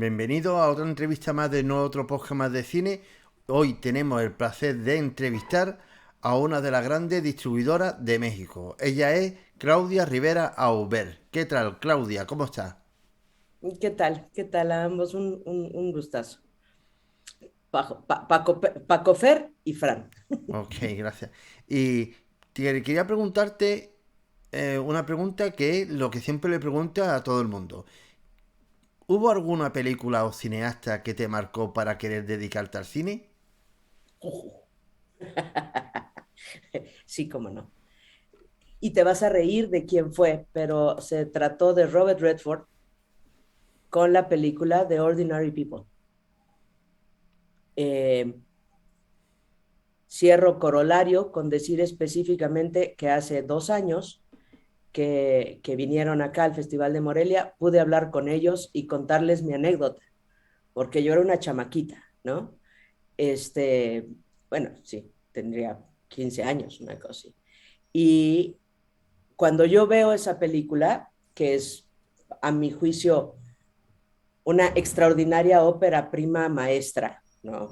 Bienvenido a otra entrevista más de otro podcast más de cine. Hoy tenemos el placer de entrevistar a una de las grandes distribuidoras de México. Ella es Claudia Rivera Auber. ¿Qué tal, Claudia? ¿Cómo estás? ¿Qué tal? ¿Qué tal a ambos? Un gustazo. Paco Fer y Fran. Ok, gracias. Y quería preguntarte una pregunta que es lo que siempre le pregunto a todo el mundo. ¿Hubo alguna película o cineasta que te marcó para querer dedicarte al cine? Sí, cómo no. Y te vas a reír de quién fue, pero se trató de Robert Redford con la película The Ordinary People. Eh, Cierro corolario con decir específicamente que hace 2 años que vinieron acá al Festival de Morelia, pude hablar con ellos y contarles mi anécdota, porque yo era una chamaquita, ¿no? Este, bueno, sí, tendría 15 años, una cosa así. Y cuando yo veo esa película, que es, a mi juicio, una extraordinaria ópera prima maestra, ¿no?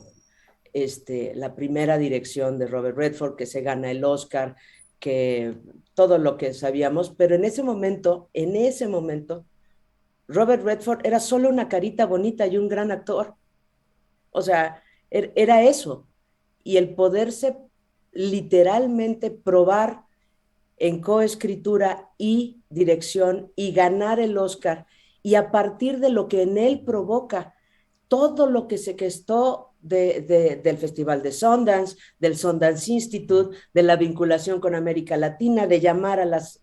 La primera dirección de Robert Redford, que se gana el Oscar, que todo lo que sabíamos, pero en ese momento, Robert Redford era solo una carita bonita y un gran actor. O sea, era eso. Y el poderse literalmente probar en coescritura y dirección y ganar el Oscar, y a partir de lo que en él provoca todo lo que se gestó del Festival de Sundance, del Sundance Institute, de la vinculación con América Latina, de llamar a las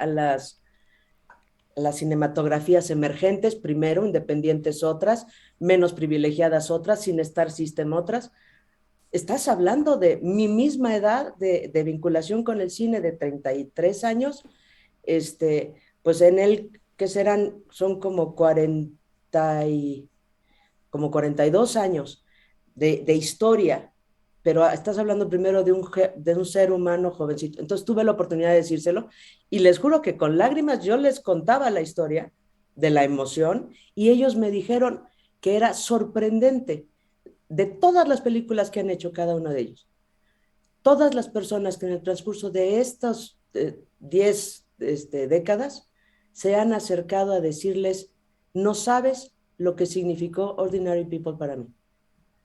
cinematografías emergentes, primero, independientes otras, menos privilegiadas otras, sin Star System otras. Estás hablando de mi misma edad de vinculación con el cine de 33 años, pues en él, que son como 42 años de historia, pero estás hablando primero de un ser humano jovencito. Entonces tuve la oportunidad de decírselo y les juro que con lágrimas yo les contaba la historia de la emoción y ellos me dijeron que era sorprendente de todas las películas que han hecho cada uno de ellos. Todas las personas que en el transcurso de estas 10 décadas se han acercado a decirles, no sabes lo que significó Ordinary People para mí.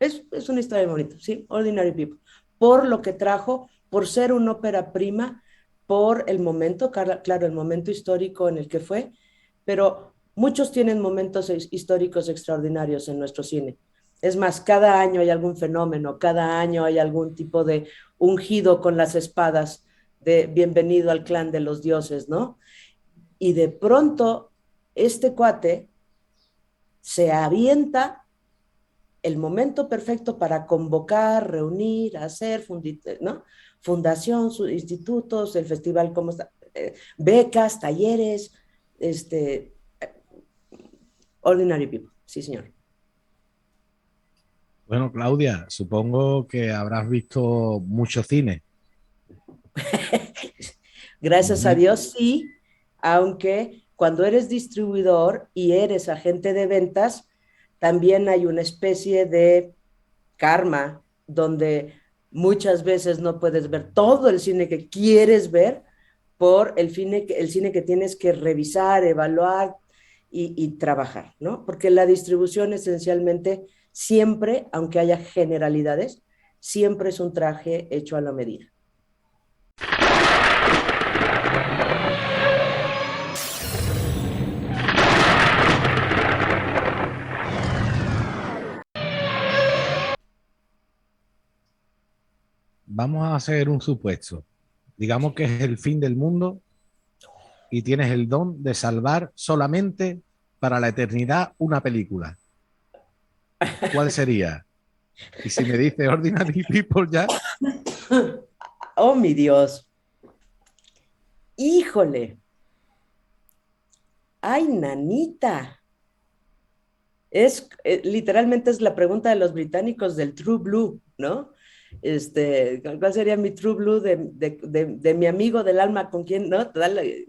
Es una historia bonita, ¿sí? Ordinary People. Por lo que trajo, por ser una ópera prima, por el momento, claro, el momento histórico en el que fue, pero muchos tienen momentos históricos extraordinarios en nuestro cine. Es más, cada año hay algún fenómeno, cada año hay algún tipo de ungido con las espadas de bienvenido al clan de los dioses, ¿no? Y de pronto, este cuate se avienta el momento perfecto para convocar, reunir, hacer, ¿no? Fundación, institutos, el festival, ¿cómo está? Becas, talleres, este, Ordinary People, sí, señor. Bueno, Claudia, supongo que habrás visto mucho cine. Gracias a Ujú. Dios, sí, aunque cuando eres distribuidor y eres agente de ventas, también hay una especie de karma donde muchas veces no puedes ver todo el cine que quieres ver por el cine que tienes que revisar, evaluar y trabajar, ¿no? Porque la distribución esencialmente siempre, aunque haya generalidades, siempre es un traje hecho a la medida. Vamos a hacer un supuesto. Digamos que es el fin del mundo y tienes el don de salvar solamente para la eternidad una película. ¿Cuál sería? Y si me dice Ordinary People ya, Oh, mi Dios. Híjole. Ay, nanita. Literalmente es la pregunta de los británicos del True Blue, ¿no? ¿Cuál sería mi True Blue de mi amigo del alma con quien, ¿no? Dale.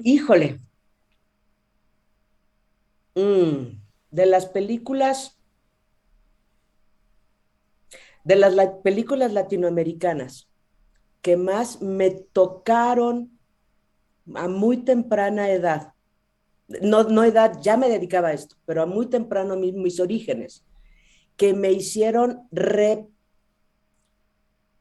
Híjole. Mm. de las películas, de las películas latinoamericanas que más me tocaron a muy temprana edad, no edad, ya me dedicaba a esto, pero a muy temprano mis orígenes, que me hicieron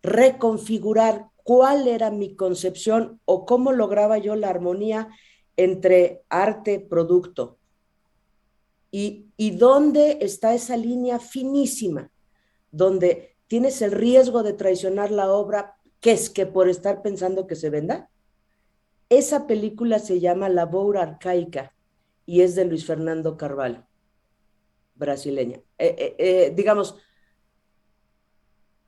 reconfigurar cuál era mi concepción o cómo lograba yo la armonía entre arte, producto, y dónde está esa línea finísima, donde tienes el riesgo de traicionar la obra, que es que por estar pensando que se venda. Esa película se llama La Boura Arcaica y es de Luis Fernando Carvalho, brasileña. Digamos,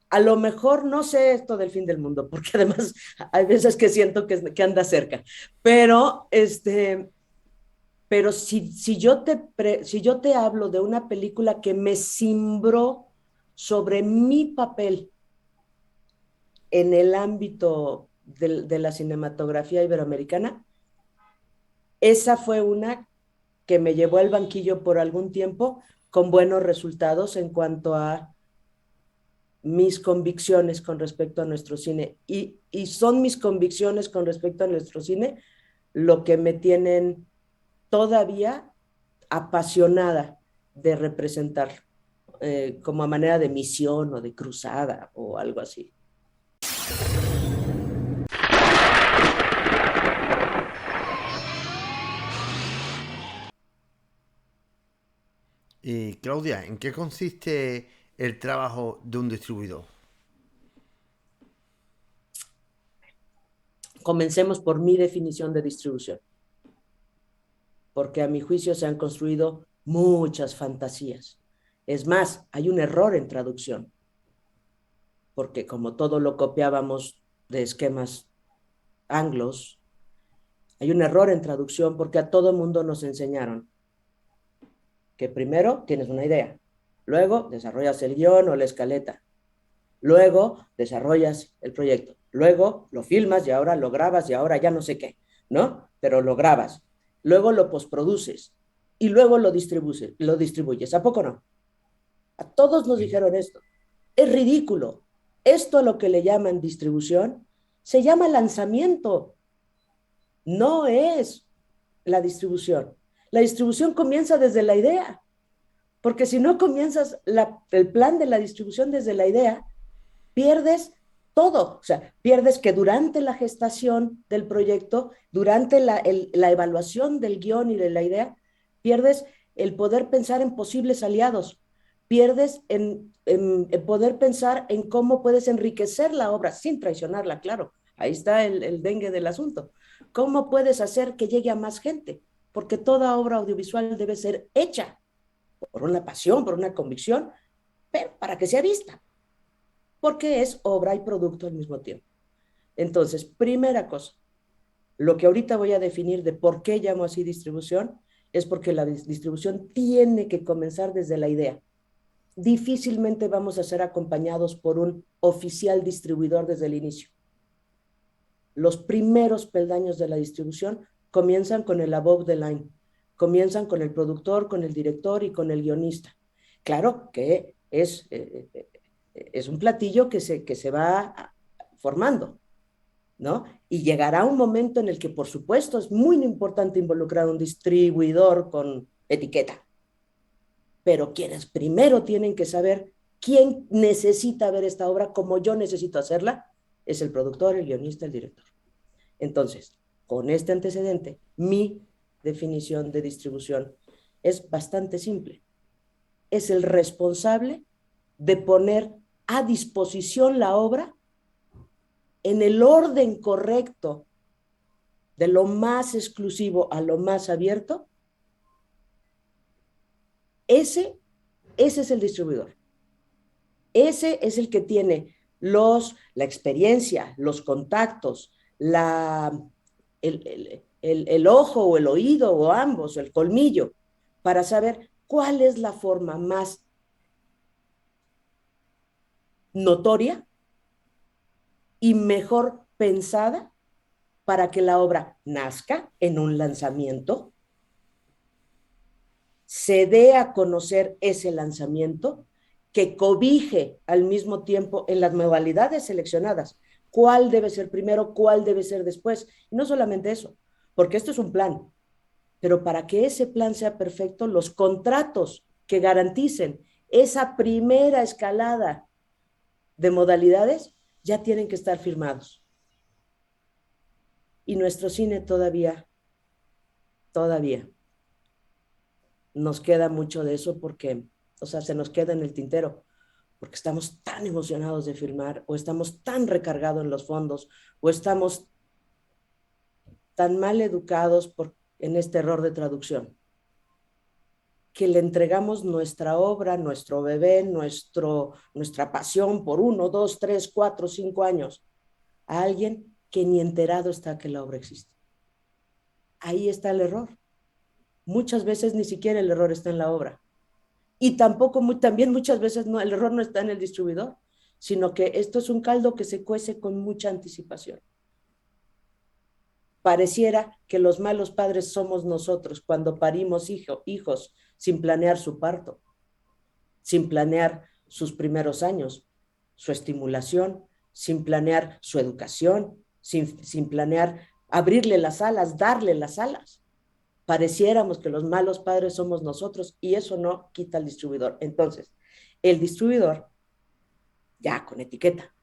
a lo mejor no sé esto del fin del mundo, porque además hay veces que siento que anda cerca, pero, pero si yo te hablo de una película que me cimbró sobre mi papel en el ámbito de la cinematografía iberoamericana, esa fue una que me llevó al banquillo por algún tiempo con buenos resultados en cuanto a mis convicciones con respecto a nuestro cine. Y son mis convicciones con respecto a nuestro cine lo que me tienen todavía apasionada de representar, como a manera de misión o de cruzada o algo así. Y Claudia, ¿en qué consiste el trabajo de un distribuidor? Comencemos por mi definición de distribución, porque a mi juicio se han construido muchas fantasías. Es más, hay un error en traducción, porque como todo lo copiábamos de esquemas anglos, hay un error en traducción porque a todo mundo nos enseñaron que primero tienes una idea, luego desarrollas el guión o la escaleta, luego desarrollas el proyecto, luego lo filmas y ahora lo grabas y ahora ya no sé qué, ¿no? Pero lo grabas, luego lo postproduces y luego lo distribuyes. ¿A poco no? A todos nos dijeron esto. Es ridículo. Esto a lo que le llaman distribución se llama lanzamiento, no es la distribución. La distribución comienza desde la idea, porque si no comienzas el plan de la distribución desde la idea, pierdes todo. O sea, pierdes que durante la gestación del proyecto, durante la evaluación del guión y de la idea, pierdes el poder pensar en posibles aliados, pierdes en poder pensar en cómo puedes enriquecer la obra sin traicionarla, claro. Ahí está el dengue del asunto. ¿Cómo puedes hacer que llegue a más gente? Porque toda obra audiovisual debe ser hecha por una pasión, por una convicción, pero para que sea vista, porque es obra y producto al mismo tiempo. Entonces, primera cosa, lo que ahorita voy a definir de por qué llamo así distribución es porque la distribución tiene que comenzar desde la idea. Difícilmente vamos a ser acompañados por un oficial distribuidor desde el inicio. Los primeros peldaños de la distribución comienzan con el above the line, comienzan con el productor, con el director y con el guionista. Claro que es un platillo que se va formando, ¿no? Y llegará un momento en el que, por supuesto, es muy importante involucrar a un distribuidor con etiqueta, pero quienes primero tienen que saber quién necesita ver esta obra como yo necesito hacerla, es el productor, el guionista, el director. Entonces, con este antecedente, mi definición de distribución es bastante simple. Es el responsable de poner a disposición la obra en el orden correcto, de lo más exclusivo a lo más abierto. Ese es el distribuidor. Ese es el que tiene la experiencia, los contactos, el ojo o el oído o ambos, o el colmillo, para saber cuál es la forma más notoria y mejor pensada para que la obra nazca en un lanzamiento, se dé a conocer ese lanzamiento, que cobije al mismo tiempo en las modalidades seleccionadas cuál debe ser primero, cuál debe ser después. Y no solamente eso, porque esto es un plan, pero para que ese plan sea perfecto, los contratos que garanticen esa primera escalada de modalidades ya tienen que estar firmados. Y nuestro cine todavía nos queda mucho de eso porque, o sea, se nos queda en el tintero, porque estamos tan emocionados de filmar, o estamos tan recargados en los fondos, o estamos tan mal educados en este error de traducción, que le entregamos nuestra obra, nuestro bebé, nuestra pasión por 1, 2, 3, 4, 5 años a alguien que ni enterado está que la obra existe. Ahí está el error. Muchas veces ni siquiera el error está en la obra. Y también muchas veces no, el error no está en el distribuidor, sino que esto es un caldo que se cuece con mucha anticipación. Pareciera que los malos padres somos nosotros cuando parimos hijos sin planear su parto, sin planear sus primeros años, su estimulación, sin planear su educación, sin planear abrirle las alas, darle las alas. Pareciéramos que los malos padres somos nosotros y eso no quita al distribuidor. Entonces, el distribuidor, ya con etiqueta,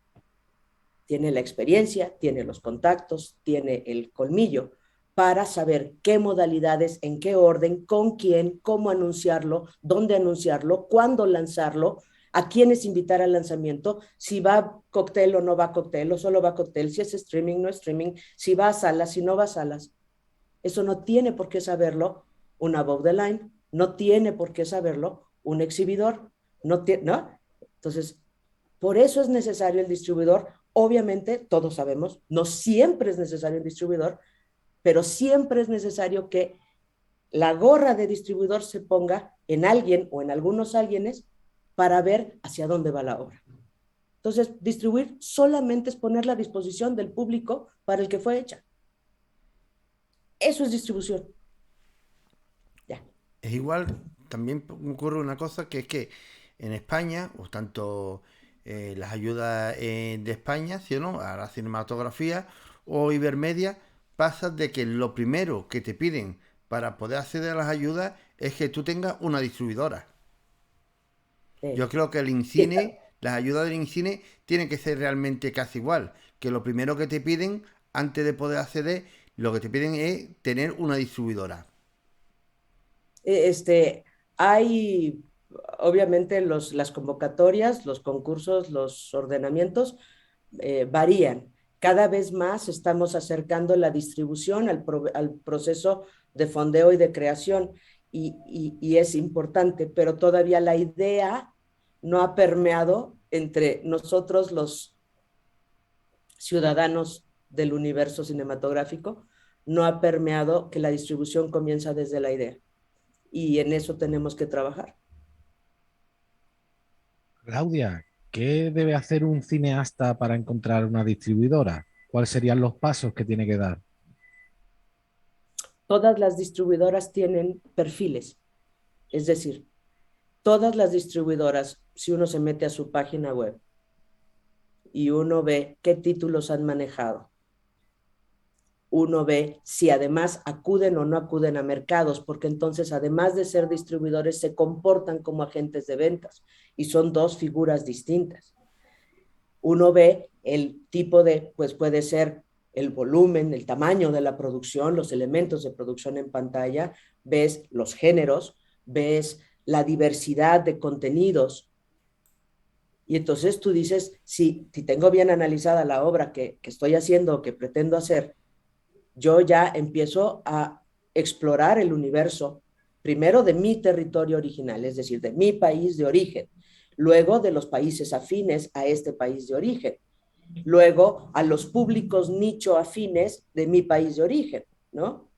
tiene la experiencia, tiene los contactos, tiene el colmillo para saber qué modalidades, en qué orden, con quién, cómo anunciarlo, dónde anunciarlo, cuándo lanzarlo, a quiénes invitar al lanzamiento, si va cóctel o no va cóctel, o solo va cóctel, si es streaming, no streaming, si va a salas, si no va a salas. Eso no tiene por qué saberlo una above the line, no tiene por qué saberlo un exhibidor, ¿no? Entonces, por eso es necesario el distribuidor. Obviamente, todos sabemos, no siempre es necesario el distribuidor, pero siempre es necesario que la gorra de distribuidor se ponga en alguien o en algunos alguienes para ver hacia dónde va la obra. Entonces, distribuir solamente es ponerla a disposición del público para el que fue hecha. Eso es distribución. Ya. Es igual, también ocurre una cosa que es que en España, o tanto las ayudas de España, ¿sí o no?, a la cinematografía o Ibermedia, pasa de que lo primero que te piden para poder acceder a las ayudas es que tú tengas una distribuidora. Yo creo que el INCINE, las ayudas del INCINE tienen que ser realmente casi igual, que lo primero que te piden antes de poder acceder, lo que te piden es tener una distribuidora. Hay obviamente las convocatorias, los concursos, los ordenamientos varían. Cada vez más estamos acercando la distribución al proceso de fondeo y de creación y es importante, pero todavía la idea no ha permeado entre nosotros los ciudadanos del universo cinematográfico, no ha permeado que la distribución comienza desde la idea. Y en eso tenemos que trabajar. Claudia, ¿qué debe hacer un cineasta para encontrar una distribuidora? ¿Cuáles serían los pasos que tiene que dar? Todas las distribuidoras tienen perfiles, es decir, todas las distribuidoras, si uno se mete a su página web y uno ve qué títulos han manejado, uno ve si además acuden o no acuden a mercados, porque entonces además de ser distribuidores se comportan como agentes de ventas y son dos figuras distintas. Uno ve el tipo de, pues puede ser el volumen, el tamaño de la producción, los elementos de producción en pantalla, ves los géneros, ves la diversidad de contenidos. Y entonces tú dices, si tengo bien analizada la obra que estoy haciendo o que pretendo hacer, yo ya empiezo a explorar el universo, primero de mi territorio original, es decir, de mi país de origen, luego de los países afines a este país de origen, luego a los públicos nicho afines de mi país de origen, ¿no?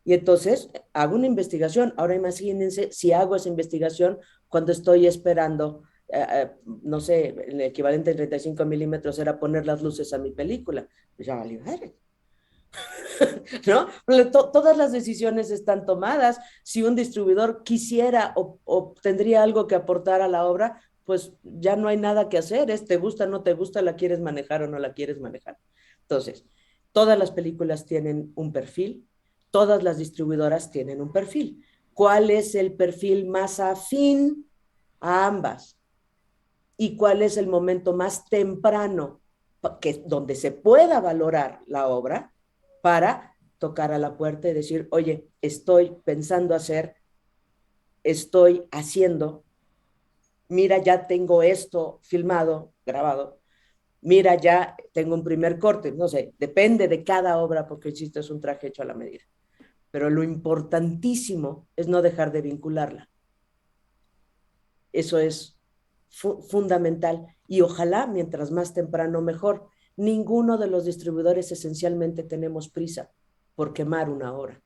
Y entonces hago una investigación. Ahora imagínense si hago esa investigación cuando estoy esperando, no sé, el equivalente de 35 milímetros era poner las luces a mi película. Pues ya vale, ¿no? Todas las decisiones están tomadas. Si un distribuidor quisiera o tendría algo que aportar a la obra, pues ya no hay nada que hacer. Es te gusta, no te gusta, la quieres manejar o no la quieres manejar. Entonces, todas las películas tienen un perfil, todas las distribuidoras tienen un perfil. ¿Cuál es el perfil más afín a ambas? ¿Y cuál es el momento más temprano donde se pueda valorar la obra para tocar a la puerta y decir, oye, estoy pensando hacer, estoy haciendo, mira, ya tengo esto filmado, grabado, mira, ya tengo un primer corte, no sé, depende de cada obra porque insisto, es un traje hecho a la medida. Pero lo importantísimo es no dejar de vincularla. Eso es fundamental y ojalá mientras más temprano mejor. Ninguno de los distribuidores esencialmente tenemos prisa por quemar una obra.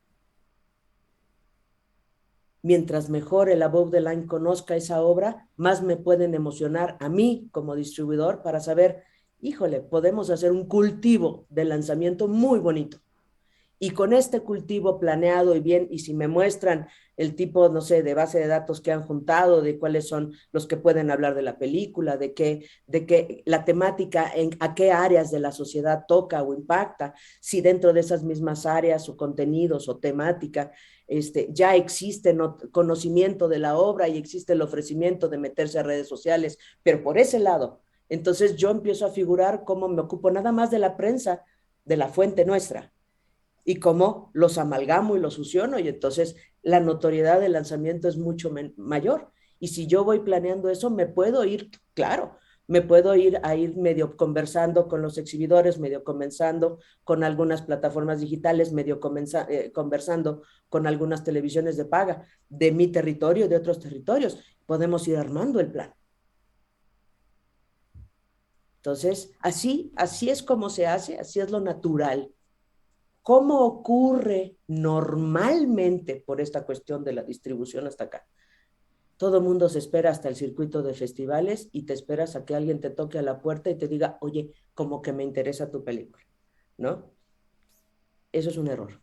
Mientras mejor el above the line conozca esa obra, más me pueden emocionar a mí como distribuidor para saber, híjole, podemos hacer un cultivo de lanzamiento muy bonito. Y con este cultivo planeado y bien, y si me muestran el tipo, no sé, de base de datos que han juntado, de cuáles son los que pueden hablar de la película, de qué la temática, a qué áreas de la sociedad toca o impacta, si dentro de esas mismas áreas o contenidos o temática ya existe conocimiento de la obra y existe el ofrecimiento de meterse a redes sociales, pero por ese lado, entonces yo empiezo a figurar cómo me ocupo nada más de la prensa, de la fuente nuestra y cómo los amalgamo y los fusiono y entonces la notoriedad del lanzamiento es mucho mayor. Y si yo voy planeando eso, me puedo ir, claro, me puedo ir a ir medio conversando con los exhibidores, medio conversando con algunas plataformas digitales, medio conversando con algunas televisiones de paga de mi territorio, de otros territorios. Podemos ir armando el plan. Entonces, así es como se hace, así es lo natural. ¿Cómo ocurre normalmente por esta cuestión de la distribución hasta acá? Todo el mundo se espera hasta el circuito de festivales y te esperas a que alguien te toque a la puerta y te diga, oye, como que me interesa tu película, ¿no? Eso es un error.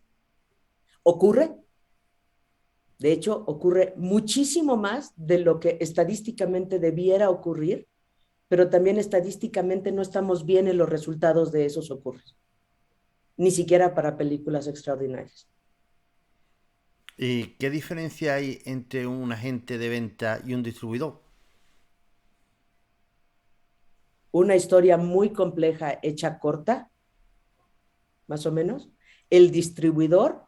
¿Ocurre? De hecho, ocurre muchísimo más de lo que estadísticamente debiera ocurrir, pero también estadísticamente no estamos bien en los resultados de esos ocurres, ni siquiera para películas extraordinarias. ¿Y qué diferencia hay entre un agente de venta y un distribuidor? Una historia muy compleja hecha corta, más o menos. El distribuidor,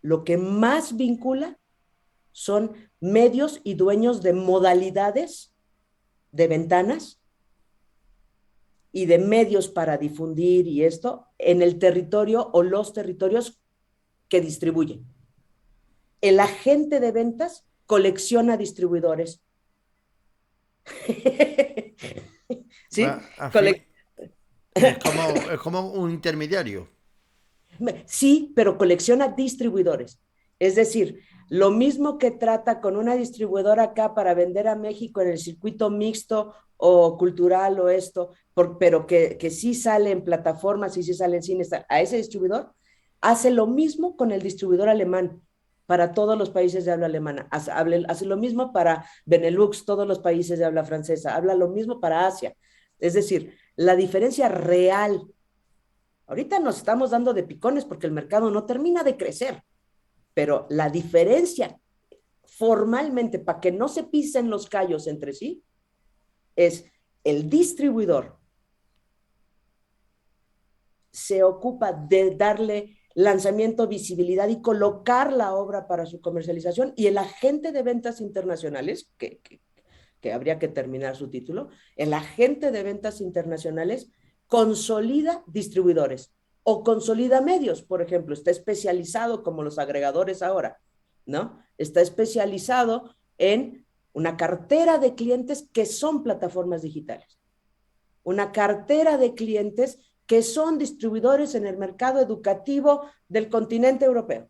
lo que más vincula son medios y dueños de modalidades de ventanas y de medios para difundir y esto en el territorio o los territorios que distribuyen. El agente de ventas colecciona distribuidores. ¿Sí? Fin, es como un intermediario. Sí, pero colecciona distribuidores. Es decir, lo mismo que trata con una distribuidora acá para vender a México en el circuito mixto o cultural o esto, pero que sí sale en plataformas y sí sale en cines, a ese distribuidor, hace lo mismo con el distribuidor alemán para todos los países de habla alemana, hace lo mismo para Benelux, todos los países de habla francesa, habla lo mismo para Asia. Es decir, la diferencia real. Ahorita nos estamos dando de picones porque el mercado no termina de crecer, pero la diferencia formalmente para que no se pisen los callos entre sí es el distribuidor se ocupa de darle lanzamiento, visibilidad y colocar la obra para su comercialización y el agente de ventas internacionales, que habría que terminar su título, el agente de ventas internacionales consolida distribuidores o consolida medios, por ejemplo, está especializado como los agregadores ahora, ¿no? Está especializado en una cartera de clientes que son plataformas digitales, una cartera de clientes que son distribuidores en el mercado educativo del continente europeo,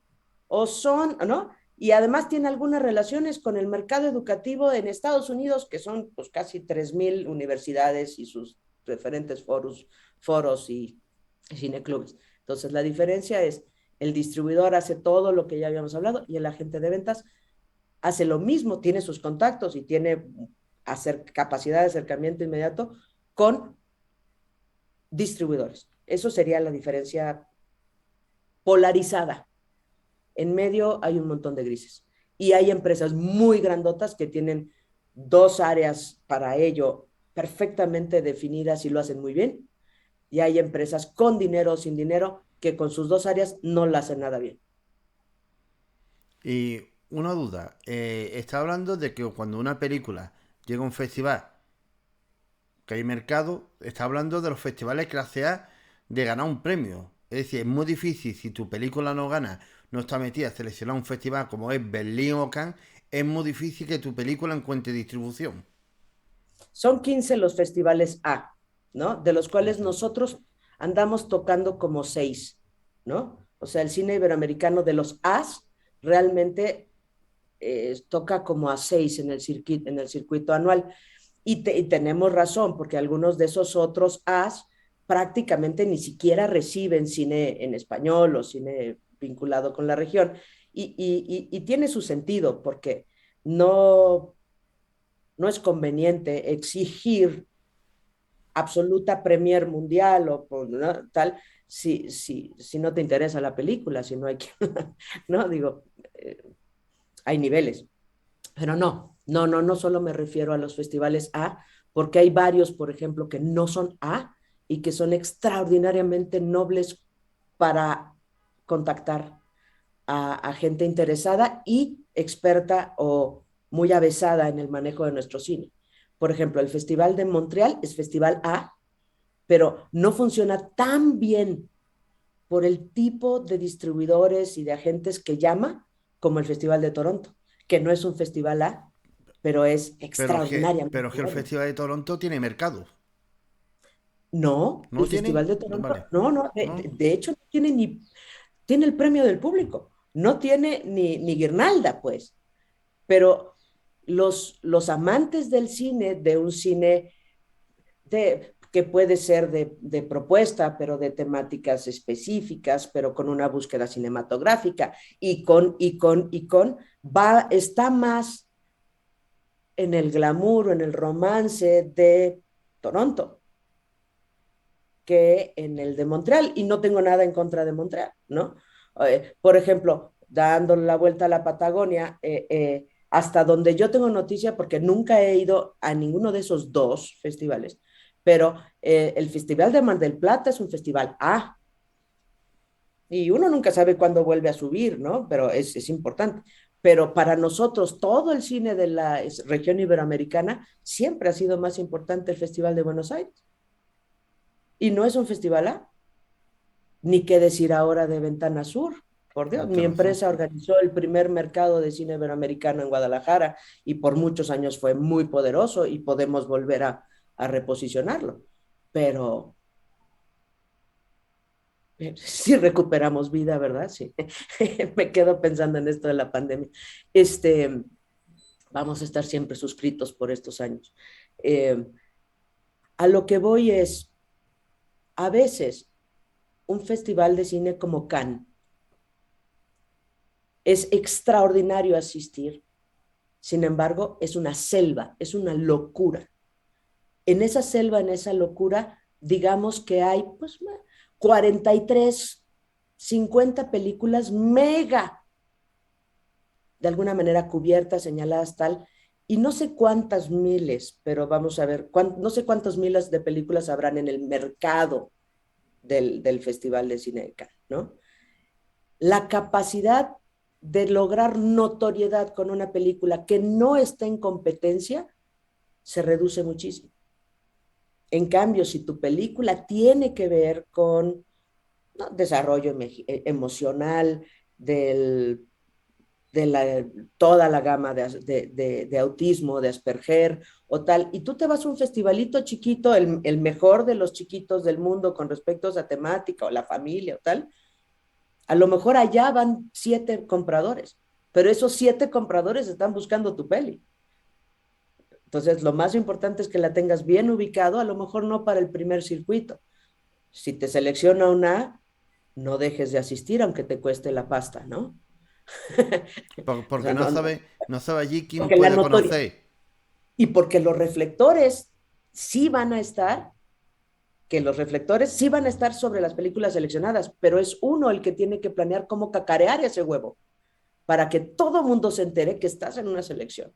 o son, ¿no? Y además tiene algunas relaciones con el mercado educativo en Estados Unidos, que son pues casi 3,000 universidades y sus diferentes foros y cineclubes. Entonces, la diferencia es, el distribuidor hace todo lo que ya habíamos hablado y el agente de ventas hace lo mismo, tiene sus contactos y tiene capacidad de acercamiento inmediato con distribuidores. Eso sería la diferencia polarizada. En medio hay un montón de grises. Y hay empresas muy grandotas que tienen dos áreas para ello perfectamente definidas y lo hacen muy bien. Y hay empresas con dinero o sin dinero que con sus dos áreas no lo hacen nada bien. Y una duda, está hablando de que cuando una película llega a un festival, que hay mercado, está hablando de los festivales clase A de ganar un premio. Es decir, es muy difícil si tu película no gana, no está metida a seleccionar un festival como es Berlín o Cannes, es muy difícil que tu película encuentre distribución. Son 15 los festivales A, ¿no? De los cuales nosotros andamos tocando como 6, ¿no? O sea, el cine iberoamericano de los A's realmente toca como a 6 en el circuito anual. Y tenemos razón, porque algunos de esos otros A's prácticamente ni siquiera reciben cine en español o cine vinculado con la región. Y tiene su sentido, porque no, no es conveniente exigir absoluta premier mundial o ¿no? tal, si no te interesa la película, si no hay que, no, digo, hay niveles. Pero no solo me refiero a los festivales A, porque hay varios, por ejemplo, que no son A y que son extraordinariamente nobles para contactar a gente interesada y experta o muy avesada en el manejo de nuestro cine. Por ejemplo, el Festival de Montreal es Festival A, pero no funciona tan bien por el tipo de distribuidores y de agentes que llama como el Festival de Toronto, que no es un festival A, pero es Pero extraordinariamente es que el bueno. Festival de Toronto tiene mercado. No, el ¿No Festival tiene? de Toronto, Vale. no, ¿No? de hecho no tiene ni, tiene el premio del público, no tiene ni guirnalda, pues, pero los amantes del cine, de un cine que puede ser de propuesta, pero de temáticas específicas, pero con una búsqueda cinematográfica está más en el glamour o en el romance de Toronto que en el de Montreal, y no tengo nada en contra de Montreal, ¿no? Por ejemplo, dando la vuelta a la Patagonia, hasta donde yo tengo noticia, porque nunca he ido a ninguno de esos dos festivales, pero el Festival de Mar del Plata es un festival A, y uno nunca sabe cuándo vuelve a subir, ¿no? Pero es importante. Pero para nosotros, todo el cine de la región iberoamericana siempre ha sido más importante el Festival de Buenos Aires. Y no es un festival A, ni qué decir ahora de Ventana Sur. Por Dios, mi Ventana Azul. empresa organizó el primer mercado de cine iberoamericano en Guadalajara y por muchos años fue muy poderoso y podemos volver a reposicionarlo. Pero si recuperamos vida, ¿verdad? Sí. Me quedo pensando en esto de la pandemia. Este, vamos a estar siempre suscritos por estos años. Eh, a lo que voy es, a veces, un festival de cine como Cannes es extraordinario asistir, sin embargo, es una selva, es una locura. En esa selva, en esa locura, digamos que hay pues 43, 50 películas mega, de alguna manera cubiertas, señaladas tal, y no sé cuántas miles, pero vamos a ver, no sé cuántas miles de películas habrán en el mercado del Festival de Cine de Cannes, ¿no? La capacidad de lograr notoriedad con una película que no está en competencia se reduce muchísimo. En cambio, si tu película tiene que ver con ¿no? desarrollo emocional del, de toda la gama de autismo, de Asperger o tal, y tú te vas a un festivalito chiquito, el mejor de los chiquitos del mundo con respecto a esa temática o la familia o tal, a lo mejor allá van 7 compradores, pero esos 7 compradores están buscando tu peli. Entonces, lo más importante es que la tengas bien ubicado, a lo mejor no para el primer circuito. Si te selecciona una A, no dejes de asistir aunque te cueste la pasta, ¿no? O Porque sea, no, no sabe allí quién porque la puede notoria, conocer. y porque los reflectores sí van a estar, que los reflectores sí van a estar sobre las películas seleccionadas, pero es uno el que tiene que planear cómo cacarear ese huevo para que todo mundo se entere que estás en una selección.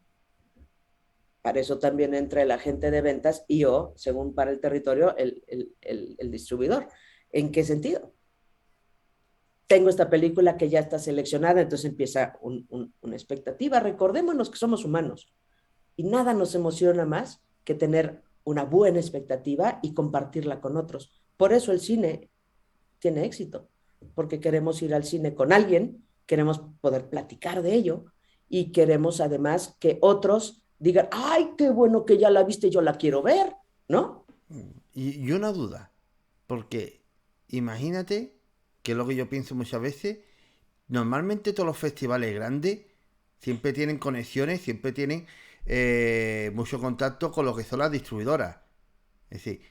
Para eso también entra el agente de ventas y o, según para el territorio, el distribuidor. ¿En qué sentido? Tengo esta película que ya está seleccionada, entonces empieza una expectativa. Recordémonos que somos humanos y nada nos emociona más que tener una buena expectativa y compartirla con otros. Por eso el cine tiene éxito, porque queremos ir al cine con alguien, queremos poder platicar de ello y queremos además que otros digan, ay, qué bueno que ya la viste, yo la quiero ver, ¿no? Y una duda, porque imagínate, que es lo que yo pienso muchas veces, normalmente todos los festivales grandes siempre tienen conexiones, siempre tienen mucho contacto con lo que son las distribuidoras. Es decir,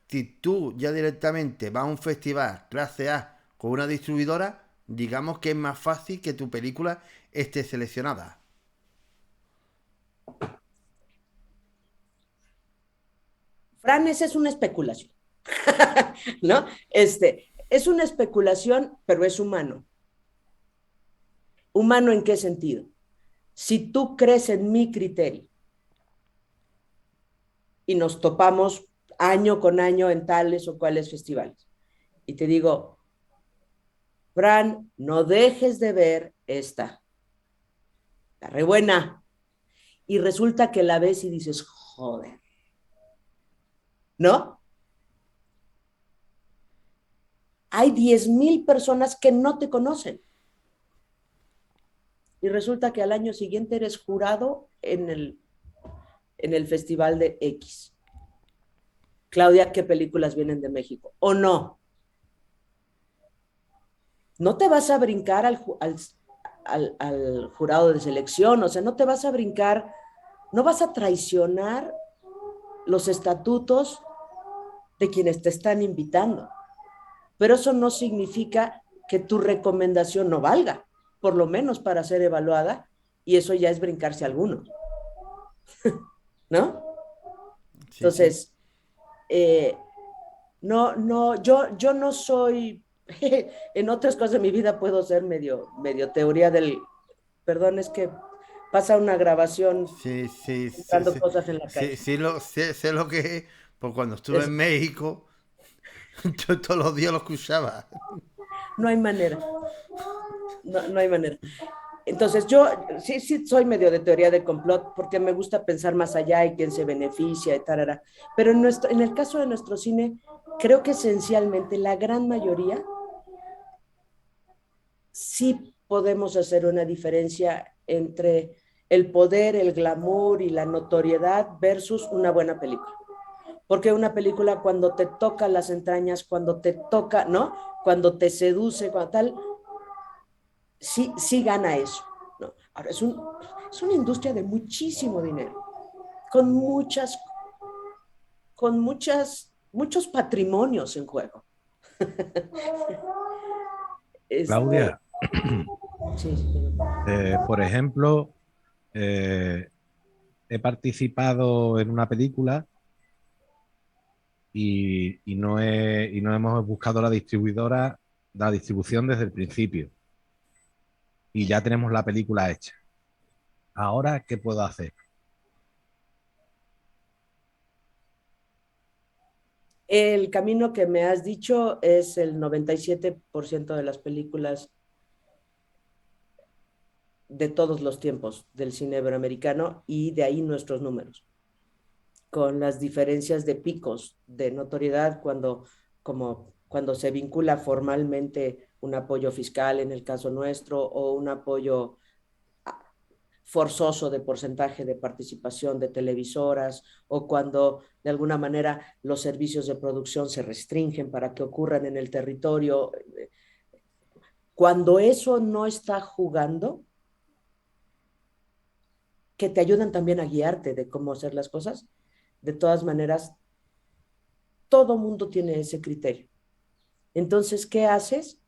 si tú ya directamente vas a un festival clase A con una distribuidora, digamos que es más fácil que tu película esté seleccionada. Fran, esa es una especulación, ¿no? Es una especulación, pero es humano. ¿Humano en qué sentido? Si tú crees en mi criterio y nos topamos año con año en tales o cuales festivales, y te digo, Fran, no dejes de ver esta, está re buena, y resulta que la ves y dices, joder, ¿no? Hay 10,000 personas que no te conocen y resulta que al año siguiente eres jurado en el festival de X. Claudia, ¿qué películas vienen de México? ¿O no? No te vas a brincar al jurado de selección, o sea, no te vas a brincar, no vas a traicionar los estatutos de quienes te están invitando. Pero eso no significa que tu recomendación no valga, por lo menos para ser evaluada, y eso ya es brincarse a algunos, ¿no? Sí, sí. Entonces, eh, no, yo no soy, en otras cosas de mi vida puedo ser medio teoría del, perdón, es que pasa una grabación Sí, sí, sí, buscando sí, cosas en la sí, calle. sí sé lo que es, pues cuando estuve Es, en México, yo todos los días lo escuchaba. no hay manera, no hay manera. Entonces yo sí soy medio de teoría de complot porque me gusta pensar más allá y quién se beneficia y tal. Pero en el caso de nuestro cine, creo que esencialmente la gran mayoría sí podemos hacer una diferencia entre el poder, el glamour y la notoriedad versus una buena película. Porque una película cuando te toca las entrañas, cuando te toca, ¿no? Cuando te seduce, cuando tal, sí gana eso, ¿no? Ahora, es una industria de muchísimo dinero, con muchos patrimonios en juego. Este, Claudia, sí, sí. por ejemplo, he participado en una película y no hemos buscado la distribución desde el principio y ya tenemos la película hecha. Ahora, ¿qué puedo hacer? El camino que me has dicho es el 97% de las películas de todos los tiempos del cine iberoamericano y de ahí nuestros números, con las diferencias de picos de notoriedad cuando se vincula formalmente un apoyo fiscal en el caso nuestro o un apoyo forzoso de porcentaje de participación de televisoras o cuando de alguna manera los servicios de producción se restringen para que ocurran en el territorio. Cuando eso no está jugando, que te ayudan también a guiarte de cómo hacer las cosas, de todas maneras, todo mundo tiene ese criterio. Entonces, ¿qué haces?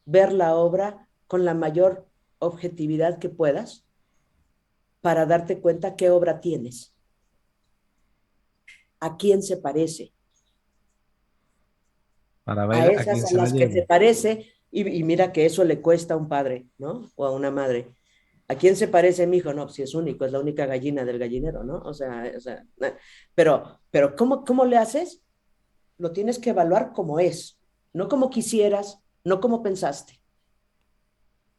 ver la obra con la mayor objetividad que puedas para darte cuenta qué obra tienes, a quién se parece, para a ver a esas quién a se la las que se llevo. parece, y mira que eso le cuesta a un padre, ¿no? O a una madre. ¿A quién se parece mi hijo? No, pues si es único, es la única gallina del gallinero, ¿no? Pero ¿cómo le haces? Lo tienes que evaluar como es, no como quisieras, no como pensaste,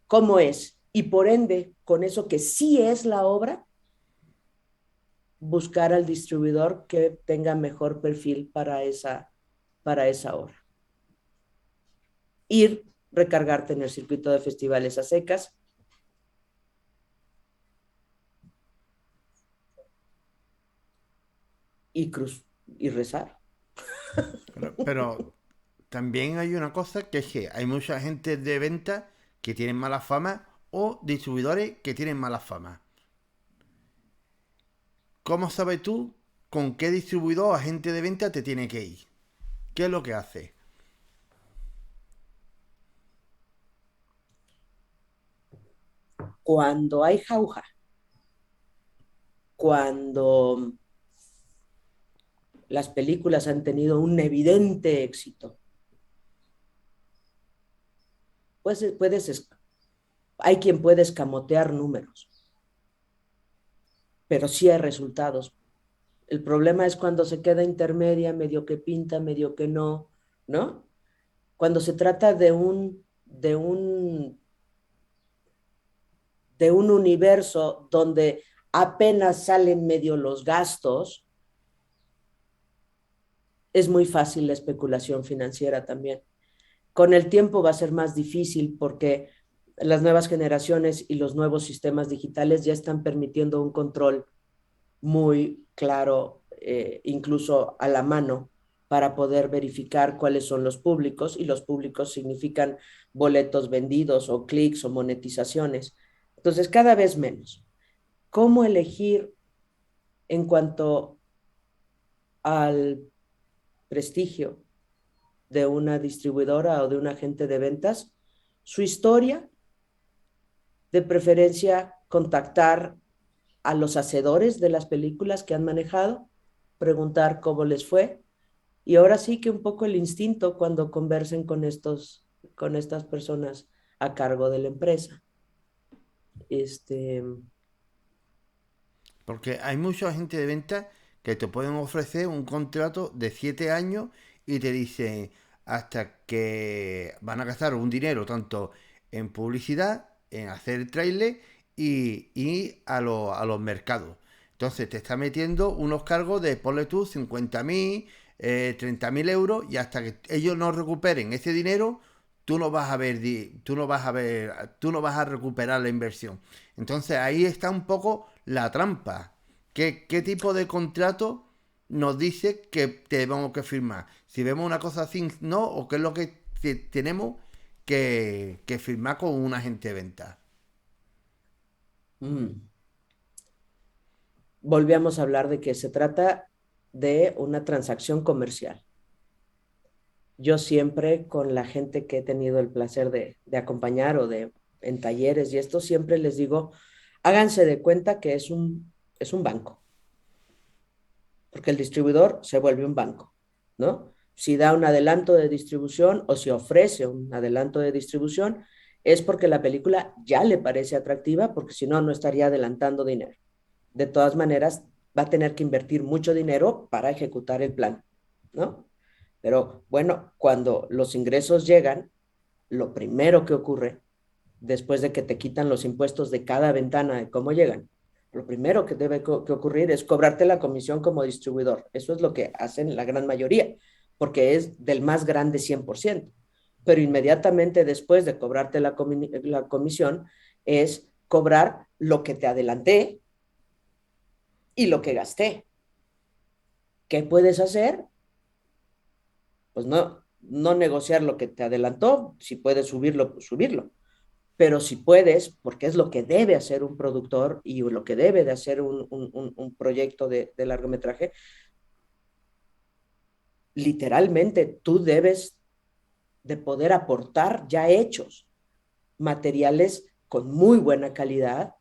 cómo es. Y por ende, con eso que sí es la obra, buscar al distribuidor que tenga mejor perfil para esa obra. Ir, recargarte en el circuito de festivales a secas y cruz y rezar. Pero también hay una cosa que es que hay mucha gente de venta que tienen mala fama o distribuidores que tienen mala fama. ¿Cómo sabes tú con qué distribuidor o agente de venta te tiene que ir? ¿Qué es lo que hace? Cuando hay jauja, cuando las películas han tenido un evidente éxito, pues hay quien puede escamotear números, pero sí hay resultados. El problema es cuando se queda intermedia, medio que pinta, medio que no, ¿no? Cuando se trata de un universo donde apenas salen medio los gastos, es muy fácil la especulación financiera también. Con el tiempo va a ser más difícil porque las nuevas generaciones y los nuevos sistemas digitales ya están permitiendo un control muy claro, incluso a la mano, para poder verificar cuáles son los públicos, y los públicos significan boletos vendidos o clics o monetizaciones. Entonces, cada vez menos. ¿Cómo elegir en cuanto al prestigio de una distribuidora o de un agente de ventas? Su historia, de preferencia contactar a los hacedores de las películas que han manejado, preguntar cómo les fue, y ahora sí que un poco el instinto cuando conversen con estas personas a cargo de la empresa. Este, Porque hay mucha agente de venta que te pueden ofrecer un contrato de 7 años y te dicen hasta que van a gastar un dinero tanto en publicidad, en hacer el trailer y a los mercados. Entonces te está metiendo unos cargos de, ponle tú, 50.000, 30.000 euros y hasta que ellos no recuperen ese dinero, tú no vas a ver, tú no vas a recuperar la inversión. Entonces ahí está un poco la trampa. ¿Qué tipo de contrato nos dice que tenemos que firmar? Si vemos una cosa así, no, o qué es lo que tenemos que firmar con un agente de venta. mm, volvíamos a hablar de que se trata de una transacción comercial. Yo siempre con la gente que he tenido el placer de acompañar o de en talleres y esto, siempre les digo, háganse de cuenta que es un banco, porque el distribuidor se vuelve un banco, ¿no? Si da un adelanto de distribución o si ofrece un adelanto de distribución, es porque la película ya le parece atractiva, porque si no, no estaría adelantando dinero. De todas maneras, va a tener que invertir mucho dinero para ejecutar el plan, ¿no? Pero bueno, cuando los ingresos llegan, lo primero que ocurre, después de que te quitan los impuestos de cada ventana de cómo llegan, lo primero que debe que ocurrir es cobrarte la comisión como distribuidor. Eso es lo que hacen la gran mayoría, porque es del más grande 100%. Pero inmediatamente después de cobrarte la comisión, es cobrar lo que te adelanté y lo que gasté. ¿Qué puedes hacer? Pues no negociar lo que te adelantó, si puedes subirlo, pues subirlo. Pero si puedes, porque es lo que debe hacer un productor y lo que debe de hacer un proyecto de largometraje, literalmente tú debes de poder aportar ya hechos. materiales con muy buena calidad,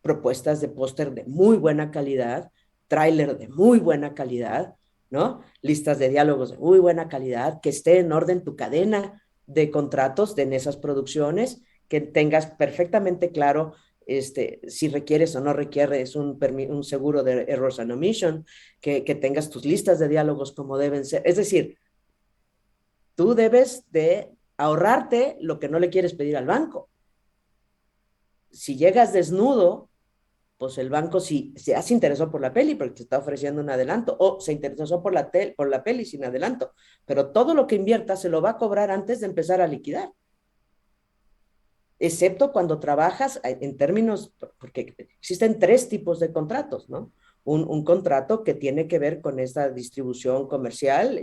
propuestas de póster de muy buena calidad, tráiler de muy buena calidad, ¿no? Listas de diálogos de muy buena calidad, que esté en orden tu cadena de contratos en esas producciones, que tengas perfectamente claro si requieres o no requieres un seguro de errors and omission, que tengas tus listas de diálogos como deben ser. Es decir, tú debes de ahorrarte lo que no le quieres pedir al banco. Si llegas desnudo, pues el banco sí se interesó por la peli porque te está ofreciendo un adelanto, o se interesó por la peli sin adelanto, pero todo lo que invierta se lo va a cobrar antes de empezar a liquidar, excepto cuando trabajas en términos, porque existen tres tipos de contratos, ¿no? Un contrato que tiene que ver con esta distribución comercial,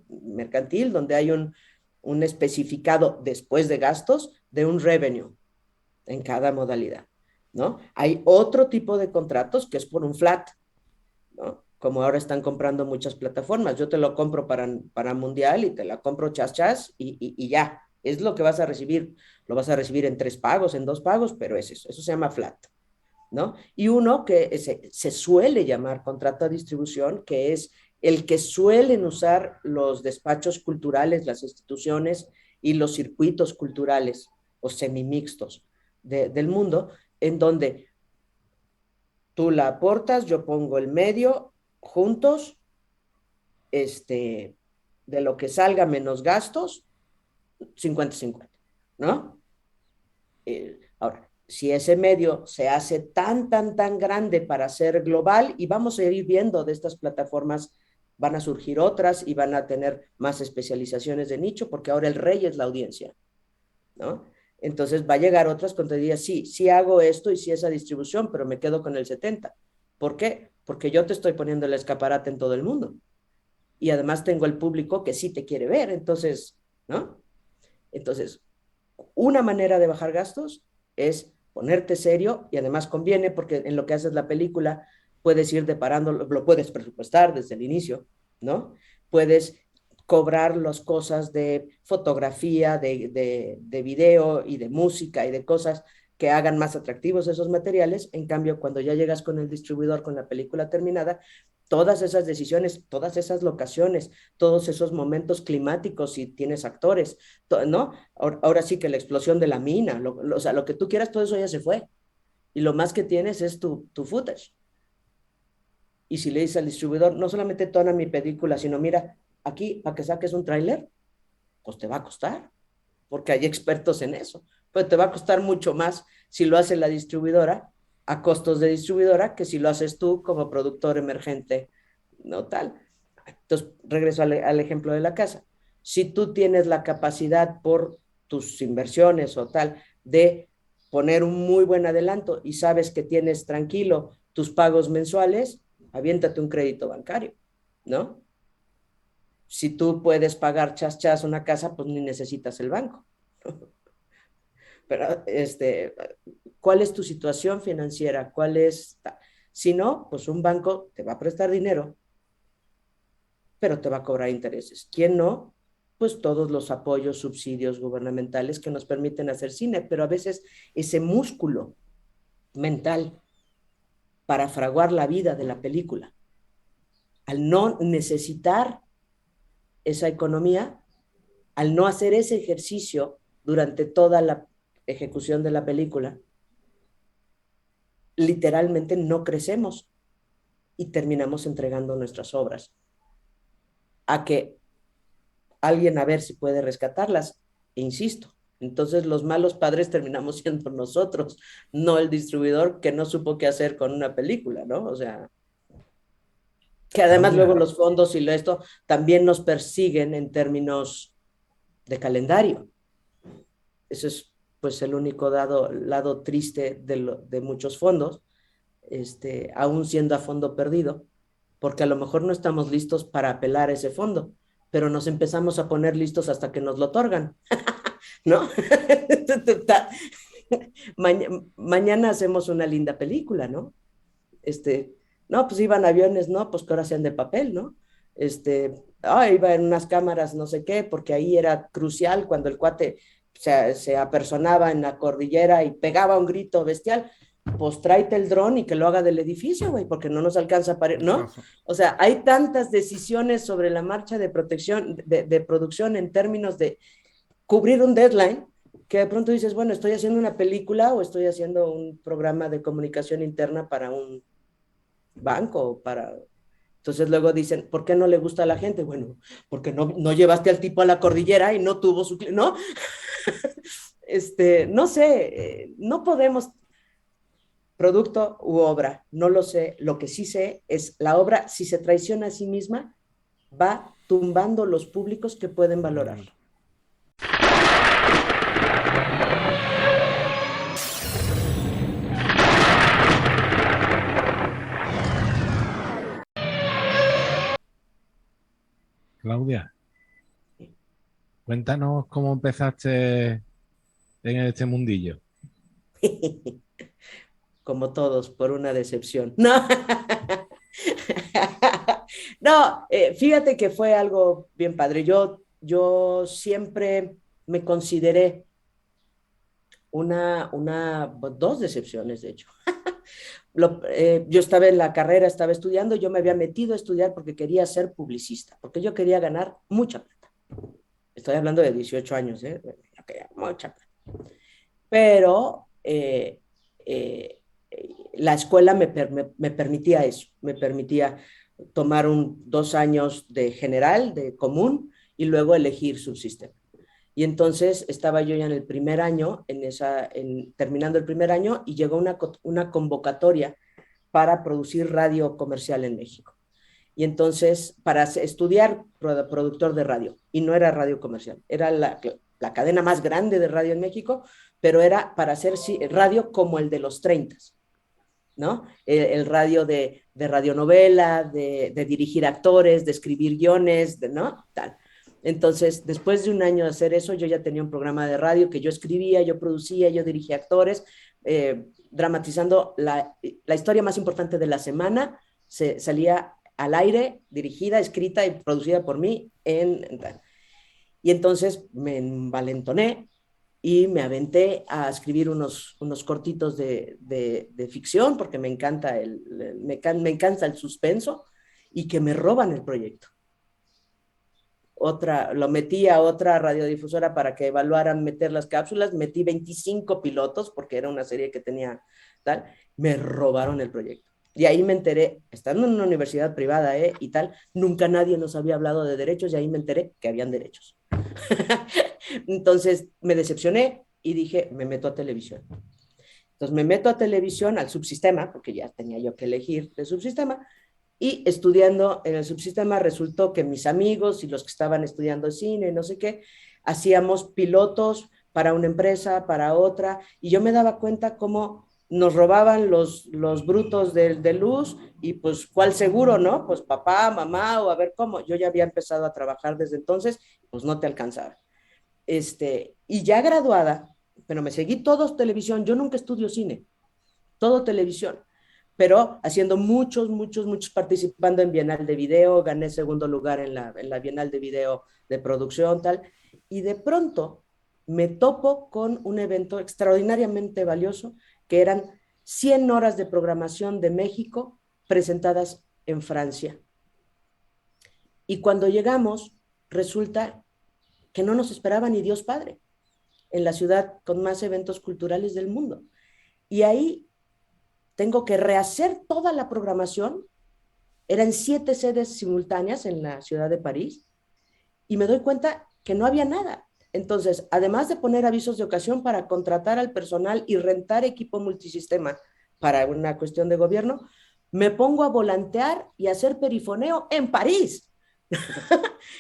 mercantil, donde hay un especificado después de gastos de un revenue en cada modalidad, ¿no? Hay otro tipo de contratos que es por un flat, ¿no? Como ahora están comprando muchas plataformas. Yo te lo compro para Mundial y te la compro chas chas y ya. Es lo que vas a recibir. Lo vas a recibir en 3 pagos, en 2 pagos, pero es eso. Eso se llama flat, ¿no? Y uno que se suele llamar contrato de distribución, que es el que suelen usar los despachos culturales, las instituciones y los circuitos culturales o semimixtos del mundo, en donde tú la aportas, yo pongo el medio, juntos, de lo que salga menos gastos, 50-50, ¿no? Ahora, si ese medio se hace tan grande para ser global, y vamos a ir viendo de estas plataformas, van a surgir otras y van a tener más especializaciones de nicho, porque ahora el rey es la audiencia, ¿no? Entonces va a llegar otras cuando te diga, sí, sí hago esto y sí esa distribución, pero me quedo con el 70. ¿Por qué? Porque yo te estoy poniendo el escaparate en todo el mundo. Y además tengo el público que sí te quiere ver, entonces, ¿no? Entonces, una manera de bajar gastos es ponerte serio y además conviene porque en lo que haces la película puedes ir deparando, lo puedes presupuestar desde el inicio, ¿no? Puedes cobrar las cosas de fotografía, de video y de música y de cosas que hagan más atractivos esos materiales. En cambio, cuando ya llegas con el distribuidor con la película terminada, todas esas decisiones, todas esas locaciones, todos esos momentos climáticos, si tienes actores, ¿no? Ahora sí que la explosión de la mina, o sea, lo que tú quieras, todo eso ya se fue. Y lo más que tienes es tu footage. Y si le dices al distribuidor, no solamente tona mi película, sino mira, aquí, para que saques un tráiler, pues te va a costar, porque hay expertos en eso. Pero te va a costar mucho más si lo hace la distribuidora a costos de distribuidora que si lo haces tú como productor emergente, no tal. Entonces, regreso al ejemplo de la casa. Si tú tienes la capacidad por tus inversiones o tal de poner un muy buen adelanto y sabes que tienes tranquilo tus pagos mensuales, aviéntate un crédito bancario, ¿no? Si tú puedes pagar chas una casa, pues ni necesitas el banco. Pero, ¿cuál es tu situación financiera? ¿Cuál es? Si no, pues un banco te va a prestar dinero, pero te va a cobrar intereses. ¿Quién no? Pues todos los apoyos, subsidios gubernamentales que nos permiten hacer cine, pero a veces ese músculo mental para fraguar la vida de la película, al no necesitar esa economía, al no hacer ese ejercicio durante toda la ejecución de la película, literalmente no crecemos y terminamos entregando nuestras obras a que alguien a ver si puede rescatarlas. E insisto, entonces los malos padres terminamos siendo nosotros, no el distribuidor que no supo qué hacer con una película, ¿no? O sea, que además luego Claudia, los fondos y esto también nos persiguen en términos de calendario. Eso es pues el único lado triste de muchos fondos, aún siendo a fondo perdido, porque a lo mejor no estamos listos para apelar a ese fondo, pero nos empezamos a poner listos hasta que nos lo otorgan, ¿no? Mañana hacemos una linda película, ¿no? No, pues iban aviones, no, pues que ahora sean de papel, ¿no? Iba en unas cámaras, no sé qué, porque ahí era crucial cuando el cuate se apersonaba en la cordillera y pegaba un grito bestial, pues tráete el dron y que lo haga del edificio, güey, porque no nos alcanza para, ¿no? O sea, hay tantas decisiones sobre la marcha de protección, de producción en términos de cubrir un deadline, que de pronto dices, bueno, estoy haciendo una película o estoy haciendo un programa de comunicación interna para un banco, para... Entonces luego dicen, ¿por qué no le gusta a la gente? Bueno, porque no llevaste al tipo a la cordillera y no tuvo su... ¿no? No sé, no podemos producto u obra, no lo sé. Lo que sí sé es la obra, si se traiciona a sí misma, va tumbando los públicos que pueden valorar. Claudia, cuéntanos cómo empezaste en este mundillo. Como todos, por una decepción. No, no, fíjate que fue algo bien padre. Yo siempre me consideré dos decepciones, de hecho. Yo estaba en la carrera, estaba estudiando, yo me había metido a estudiar porque quería ser publicista, porque yo quería ganar mucha plata. Estoy hablando de 18 años, ¿eh? Yo quería mucha plata. Pero la escuela me permitía eso, me permitía tomar 2 años de general, de común, y luego elegir subsistema. Y entonces estaba yo ya en el primer año, terminando el primer año, y llegó una convocatoria para producir radio comercial en México. Y entonces, para estudiar productor de radio, y no era radio comercial, era la cadena más grande de radio en México, pero era para hacer radio como el de los 30, ¿no? El radio de radionovela, de dirigir actores, de escribir guiones, ¿no? Tal. Entonces, después de un año de hacer eso, yo ya tenía un programa de radio que yo escribía, yo producía, yo dirigía actores, dramatizando la historia más importante de la semana, salía al aire, dirigida, escrita y producida por mí. Y entonces me envalentoné y me aventé a escribir unos cortitos de ficción, porque me encanta me encanta el suspenso, y que me roban el proyecto. Lo metí a otra radiodifusora para que evaluaran meter las cápsulas, metí 25 pilotos, porque era una serie que tenía tal, me robaron el proyecto. Y ahí me enteré, estando en una universidad privada, y tal, nunca nadie nos había hablado de derechos, y ahí me enteré que habían derechos. Entonces me decepcioné y dije, me meto a televisión. Entonces me meto a televisión, al subsistema, porque ya tenía yo que elegir de subsistema, y estudiando en el subsistema resultó que mis amigos y los que estaban estudiando cine, no sé qué, hacíamos pilotos para una empresa, para otra, y yo me daba cuenta cómo nos robaban los brutos de luz, y pues cuál seguro, ¿no? Pues papá, mamá, o a ver cómo. Yo ya había empezado a trabajar desde entonces, pues no te alcanzaba. Y ya graduada, pero me seguí todo televisión, yo nunca estudio cine, todo televisión, pero haciendo muchos, participando en Bienal de Video, gané segundo lugar en la Bienal de Video de producción, tal, y de pronto me topo con un evento extraordinariamente valioso, que eran 100 horas de programación de México presentadas en Francia. Y cuando llegamos, resulta que no nos esperaba ni Dios Padre, en la ciudad con más eventos culturales del mundo. Y ahí tengo que rehacer toda la programación. Eran 7 sedes simultáneas en la ciudad de París, y me doy cuenta que no había nada. Entonces, además de poner avisos de ocasión para contratar al personal y rentar equipo multisistema para una cuestión de gobierno, me pongo a volantear y a hacer perifoneo en París.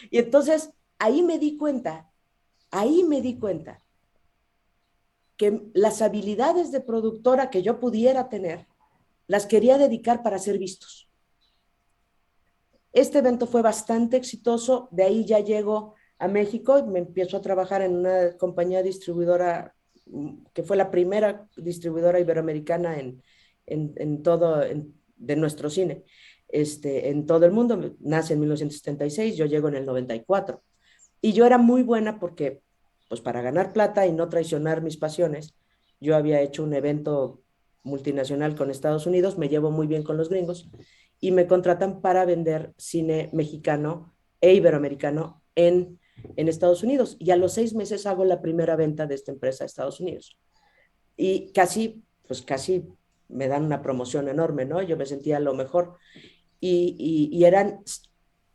Y entonces ahí me di cuenta que las habilidades de productora que yo pudiera tener, las quería dedicar para ser vistos. Este evento fue bastante exitoso, de ahí ya llego a México y me empiezo a trabajar en una compañía distribuidora que fue la primera distribuidora iberoamericana de nuestro cine, en todo el mundo. Nace en 1976, yo llego en el 94. Y yo era muy buena porque pues para ganar plata y no traicionar mis pasiones, yo había hecho un evento multinacional con Estados Unidos, me llevo muy bien con los gringos, y me contratan para vender cine mexicano e iberoamericano en Estados Unidos. Y a los 6 meses hago la primera venta de esta empresa a Estados Unidos. Y casi, pues casi me dan una promoción enorme, ¿no? Yo me sentía lo mejor. Y eran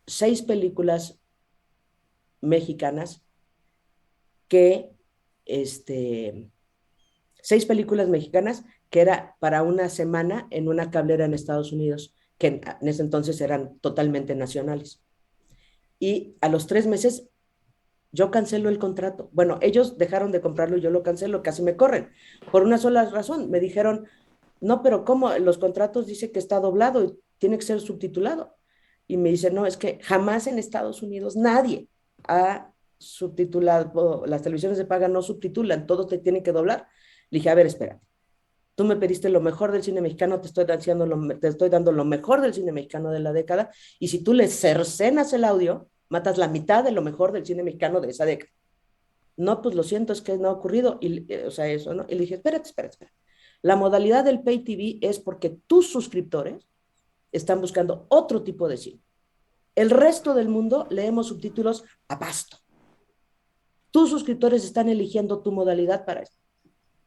6 películas mexicanas que, este, 6 películas mexicanas que era para una semana en una cablera en Estados Unidos, que en ese entonces eran totalmente nacionales. Y a los 3 meses yo cancelo el contrato. Bueno, ellos dejaron de comprarlo y yo lo cancelo, casi me corren. Por una sola razón, me dijeron, no, pero ¿cómo? Los contratos dice que está doblado y tiene que ser subtitulado. Y me dice, no, es que jamás en Estados Unidos nadie ha subtitulado, las televisiones de paga no subtitulan, todo te tiene que doblar. Le dije, a ver, espera, tú me pediste lo mejor del cine mexicano, te estoy dando lo mejor del cine mexicano de la década, y si tú le cercenas el audio, matas la mitad de lo mejor del cine mexicano de esa década. No, pues lo siento, es que no ha ocurrido, y, o sea, eso, ¿no? Y le dije, espérate. La modalidad del Pay TV es porque tus suscriptores están buscando otro tipo de cine. El resto del mundo leemos subtítulos a pasto. Tus suscriptores están eligiendo tu modalidad para esto.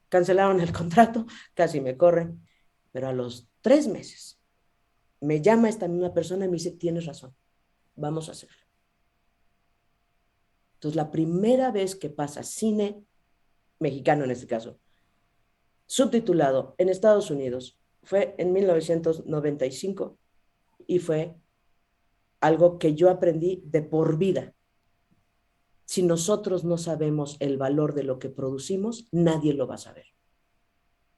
Cancelaron el contrato, casi me corren, pero a los 3 meses me llama esta misma persona y me dice, tienes razón, vamos a hacerlo. Entonces, la primera vez que pasa cine mexicano en este caso, subtitulado en Estados Unidos, fue en 1995 y fue algo que yo aprendí de por vida. Si nosotros no sabemos el valor de lo que producimos, nadie lo va a saber.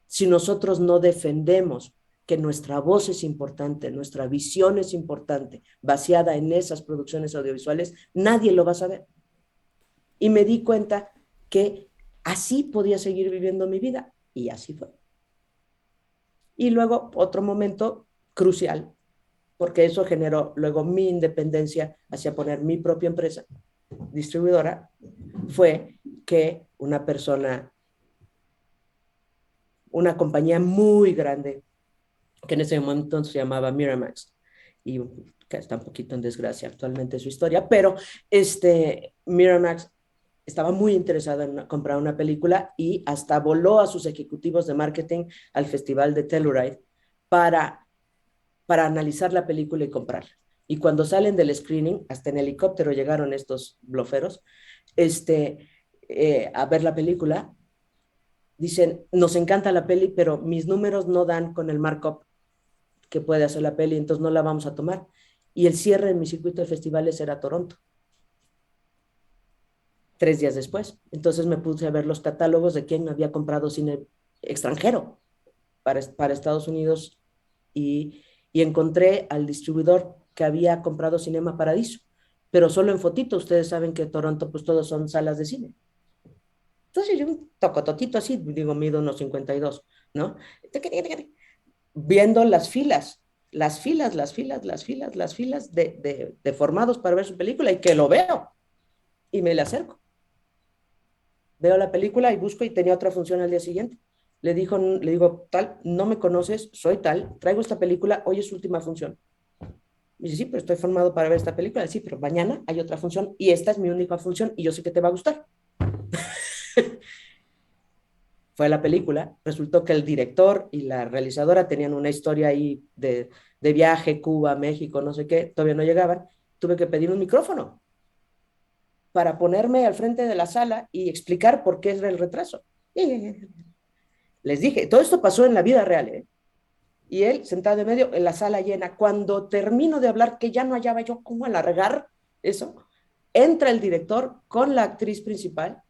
Si nosotros no defendemos que nuestra voz es importante, nuestra visión es importante, vaciada en esas producciones audiovisuales, nadie lo va a saber. Y me di cuenta que así podía seguir viviendo mi vida, y así fue. Y luego otro momento crucial, porque eso generó luego mi independencia hacia poner mi propia empresa distribuidora, fue que una persona, una compañía muy grande, que en ese momento se llamaba Miramax, y que está un poquito en desgracia actualmente su historia, pero Miramax estaba muy interesada en comprar una película y hasta voló a sus ejecutivos de marketing al festival de Telluride para, para analizar la película y comprarla. Y cuando salen del screening, hasta en helicóptero llegaron estos bloferos, a ver la película, dicen, nos encanta la peli, pero mis números no dan con el markup que puede hacer la peli, entonces no la vamos a tomar. Y el cierre en mi circuito de festivales era Toronto. 3 días después. Entonces me puse a ver los catálogos de quién había comprado cine extranjero para Estados Unidos y encontré al distribuidor que había comprado Cinema Paradiso, pero solo en fotito. Ustedes saben que Toronto pues todos son salas de cine. Entonces yo un tocototito así, digo, mido unos 52, ¿no? Viendo las filas de formados para ver su película, y que lo veo y me le acerco. Veo la película y busco, y tenía otra función al día siguiente. Le digo, tal, no me conoces, soy tal, traigo esta película, hoy es su última función. Me dice, sí, pero estoy formado para ver esta película. Sí, pero mañana hay otra función y esta es mi única función y yo sé que te va a gustar. Fue a la película, resultó que el director y la realizadora tenían una historia ahí de viaje, Cuba, México, no sé qué, todavía no llegaban. Tuve que pedir un micrófono para ponerme al frente de la sala y explicar por qué era el retraso. Y les dije, todo esto pasó en la vida real, ¿eh? Y él sentado en medio, en la sala llena. Cuando termino de hablar, que ya no hallaba yo cómo alargar eso, entra el director con la actriz principal.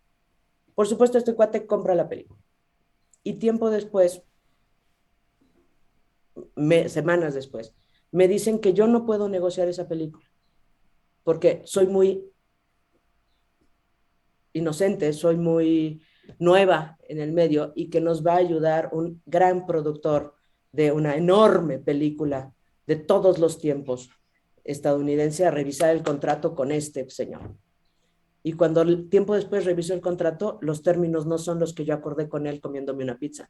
Por supuesto, este cuate compra la película. Y tiempo después, semanas después, me dicen que yo no puedo negociar esa película porque soy muy inocente, soy muy nueva en el medio, y que nos va a ayudar un gran productor de una enorme película de todos los tiempos estadounidense a revisar el contrato con este señor. Y cuando el tiempo después reviso el contrato, los términos no son los que yo acordé con él comiéndome una pizza.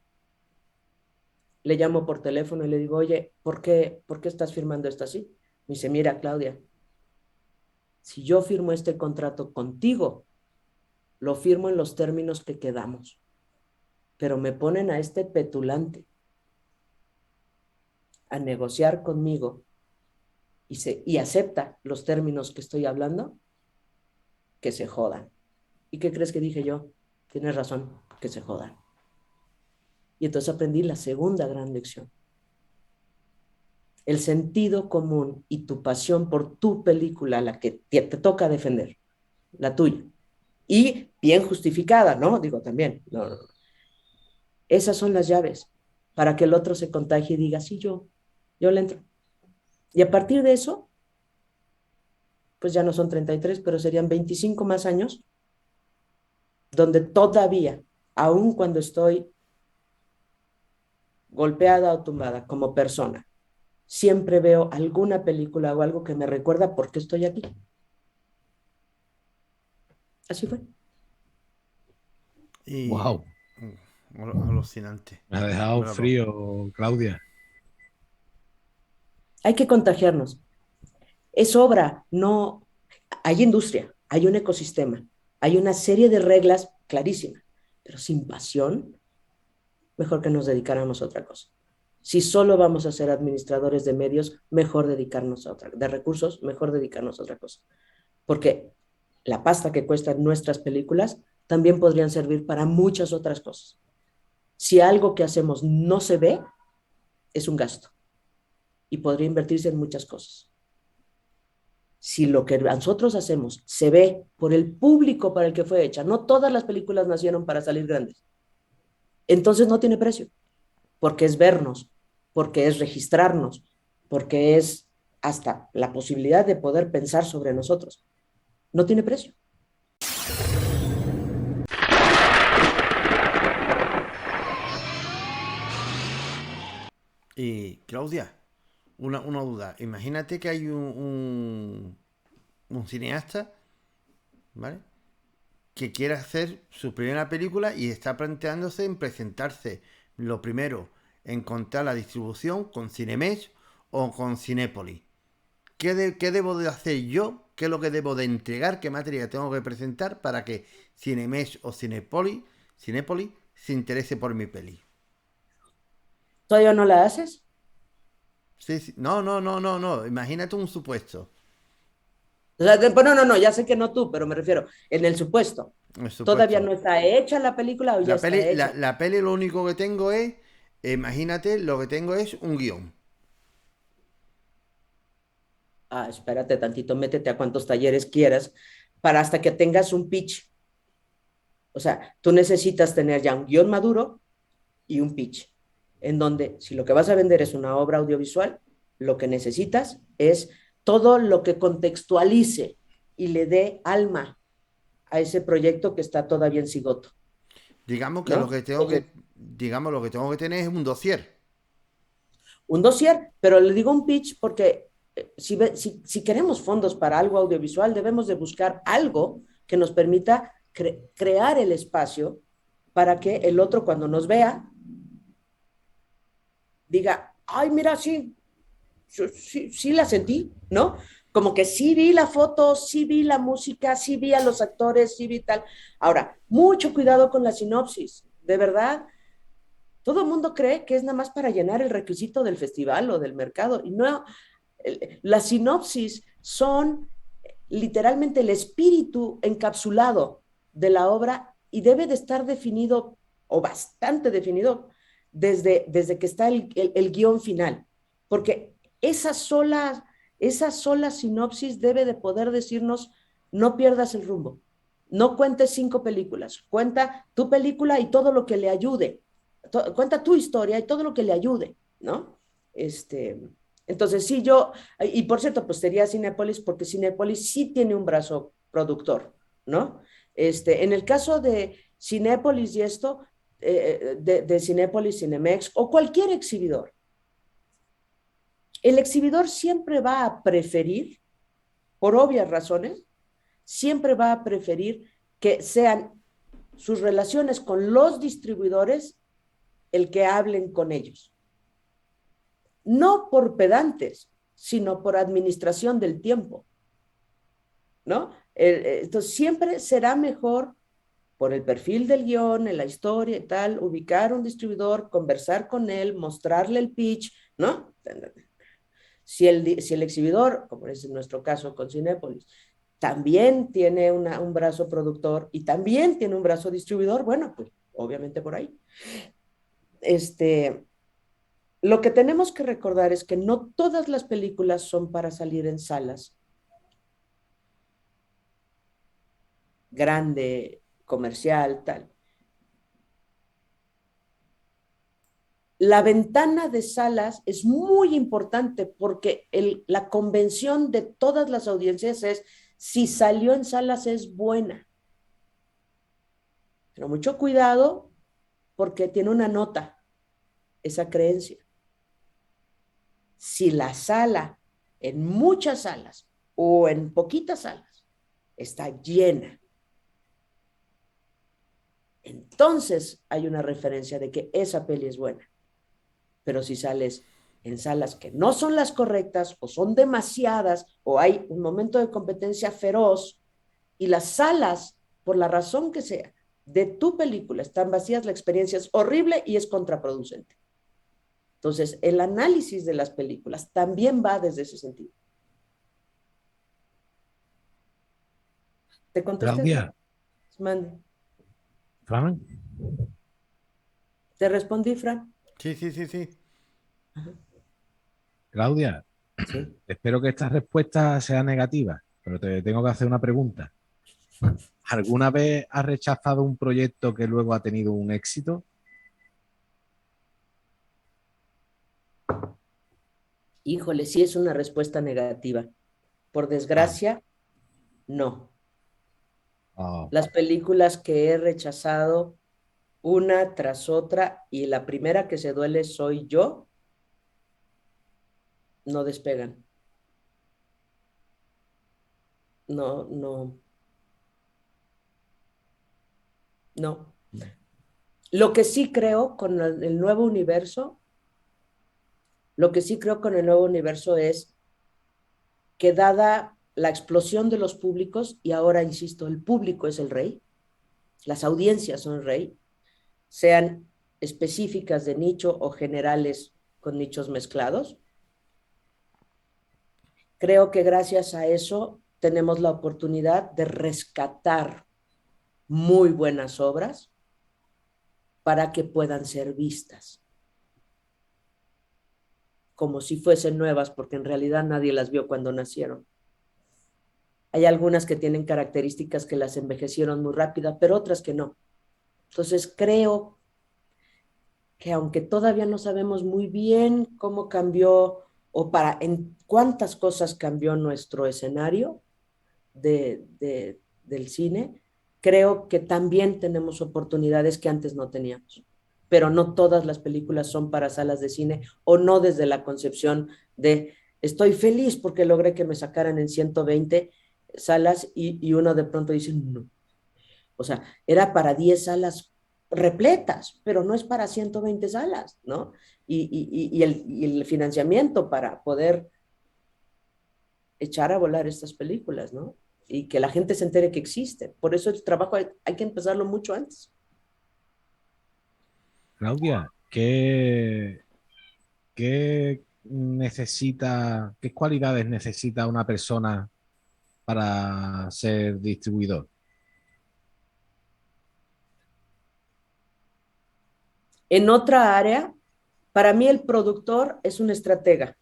Le llamo por teléfono y le digo, oye, ¿por qué estás firmando esto así? Me dice, mira, Claudia, si yo firmo este contrato contigo, lo firmo en los términos que quedamos, pero me ponen a este petulante a negociar conmigo y acepta los términos que estoy hablando, que se jodan. ¿Y qué crees que dije yo? Tienes razón, que se jodan. Y entonces aprendí la segunda gran lección. El sentido común y tu pasión por tu película, la que te toca defender, la tuya, y bien justificada, ¿no? Digo también, no. Esas son las llaves para que el otro se contagie y diga, sí, yo le entro. Y a partir de eso, pues ya no son 33, pero serían 25 más años, donde todavía, aun cuando estoy golpeada o tumbada como persona, siempre veo alguna película o algo que me recuerda por qué estoy aquí. Así fue. Y Wow, alucinante. me ha dejado Bravo. frío, Claudia. Hay que contagiarnos. Es obra, no. Hay industria, hay un ecosistema, hay una serie de reglas clarísimas, pero sin pasión, mejor que nos dedicáramos a otra cosa. Si solo vamos a ser administradores de medios, mejor dedicarnos a otra, de recursos, mejor dedicarnos a otra cosa. Porque la pasta que cuestan nuestras películas también podrían servir para muchas otras cosas. Si algo que hacemos no se ve, es un gasto y podría invertirse en muchas cosas. Si lo que nosotros hacemos se ve por el público para el que fue hecha, no todas las películas nacieron para salir grandes, entonces no tiene precio, porque es vernos, porque es registrarnos, porque es hasta la posibilidad de poder pensar sobre nosotros. No tiene precio. Y Claudia, una duda. Imagínate que hay un cineasta, ¿vale? Que quiere hacer su primera película y está planteándose en presentarse lo primero, en contar la distribución con Cinemesh o con Cinépolis. ¿Qué debo de hacer yo? ¿Qué es lo que debo de entregar? ¿Qué materia tengo que presentar para que Cinemesh o Cinépolis se interese por mi peli? ¿Todavía no la haces? Sí, sí. No, no, no, no, no. Imagínate un supuesto. O sea, no, ya sé que no tú, pero me refiero en el supuesto. El ¿Todavía supuesto. no está hecha la película o ya La está peli, la, hecha? la peli lo único que tengo es, imagínate, lo que tengo es un guión. Ah, espérate tantito, métete a cuantos talleres quieras para hasta que tengas un pitch. O sea, tú necesitas tener ya un guión maduro y un pitch, en donde si lo que vas a vender es una obra audiovisual, lo que necesitas es todo lo que contextualice y le dé alma a ese proyecto que está todavía en cigoto, Digamos que lo ¿no? que tengo Entonces, que, digamos, lo que tengo que tener es un dossier. un dossier, pero le digo un pitch porque si queremos fondos para algo audiovisual, debemos de buscar algo que nos permita crear el espacio para que el otro cuando nos vea diga, ay, mira, sí, sí la sentí, ¿no? Como que sí vi la foto, sí vi la música, sí vi a los actores, sí vi tal. Ahora, mucho cuidado con la sinopsis, de verdad. Todo el mundo cree que es nada más para llenar el requisito del festival o del mercado. Y no, las sinopsis son literalmente el espíritu encapsulado de la obra y debe de estar definido o bastante definido desde que está el guión final. Porque esa sola sinopsis debe de poder decirnos, no pierdas el rumbo, no cuentes 5 películas, cuenta tu película y todo lo que le ayude, cuenta tu historia y todo lo que le ayude, ¿no? Entonces, sí, y por cierto, pues sería Cinépolis, porque Cinépolis sí tiene un brazo productor, ¿no? En el caso de Cinépolis y esto, de Cinépolis, Cinemex o cualquier exhibidor, el exhibidor siempre va a preferir, por obvias razones, siempre va a preferir que sean sus relaciones con los distribuidores el que hablen con ellos. No por pedantes, sino por administración del tiempo, ¿no? Entonces siempre será mejor, por el perfil del guión, en la historia y tal, ubicar un distribuidor, conversar con él, mostrarle el pitch, ¿no? Si el exhibidor, como es en nuestro caso con Cinépolis, también tiene un brazo productor y también tiene un brazo distribuidor, bueno, pues obviamente por ahí. Lo que tenemos que recordar es que no todas las películas son para salir en salas grande, comercial, tal. La ventana de salas es muy importante porque la convención de todas las audiencias es si salió en salas es buena. Pero mucho cuidado porque tiene una nota esa creencia. Si la sala, en muchas salas o en poquitas salas, está llena, entonces hay una referencia de que esa peli es buena. Pero si sales en salas que no son las correctas o son demasiadas o hay un momento de competencia feroz y las salas, por la razón que sea, de tu película están vacías, la experiencia es horrible y es contraproducente. Entonces, el análisis de las películas también va desde ese sentido. ¿Te contesté? Claudia, Mande. Fran, ¿Te respondí, Fran? Sí, sí, sí, sí. Ajá. Claudia, Sí. espero que esta respuesta sea negativa, pero te tengo que hacer una pregunta. ¿Alguna vez has rechazado un proyecto que luego ha tenido un éxito? Híjole, sí es una respuesta negativa. Por Ah, desgracia, no. ah, Las películas que he rechazado una tras otra y la primera que se duele soy yo, no despegan. No, no, no. Lo que sí creo con el nuevo universo, lo que sí creo con el nuevo universo es que dada la explosión de los públicos, y ahora insisto, el público es el rey, las audiencias son el rey, sean específicas de nicho o generales con nichos mezclados, creo que gracias a eso tenemos la oportunidad de rescatar muy buenas obras para que puedan ser vistas como si fuesen nuevas, porque en realidad nadie las vio cuando nacieron. Hay algunas que tienen características que las envejecieron muy rápida, pero otras que no. Entonces creo que aunque todavía no sabemos muy bien cómo cambió o en cuántas cosas cambió nuestro escenario del cine, creo que también tenemos oportunidades que antes no teníamos. Pero no todas las películas son para salas de cine o no desde la concepción de estoy feliz porque logré que me sacaran en 120 salas y uno de pronto dice no. O sea, era para 10 salas repletas, pero no es para 120 salas, ¿no? Y el financiamiento para poder echar a volar estas películas, ¿no? Y que la gente se entere que existe. Por eso el trabajo hay que empezarlo mucho antes. Claudia, qué necesita, qué cualidades necesita una persona para ser distribuidor? En otra área, para mí el productor es un estratega.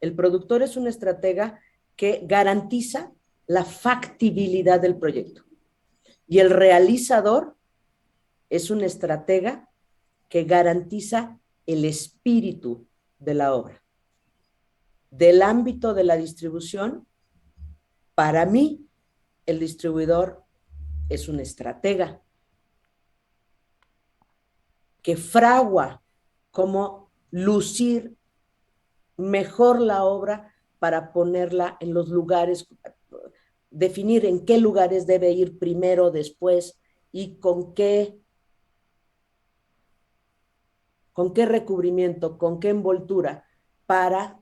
El productor es un estratega que garantiza la factibilidad del proyecto. Y el realizador es un estratega que garantiza el espíritu de la obra. Del ámbito de la distribución, para mí, el distribuidor es un estratega que fragua cómo lucir mejor la obra para ponerla en los lugares definir en qué lugares debe ir primero, después y con qué recubrimiento, con qué envoltura para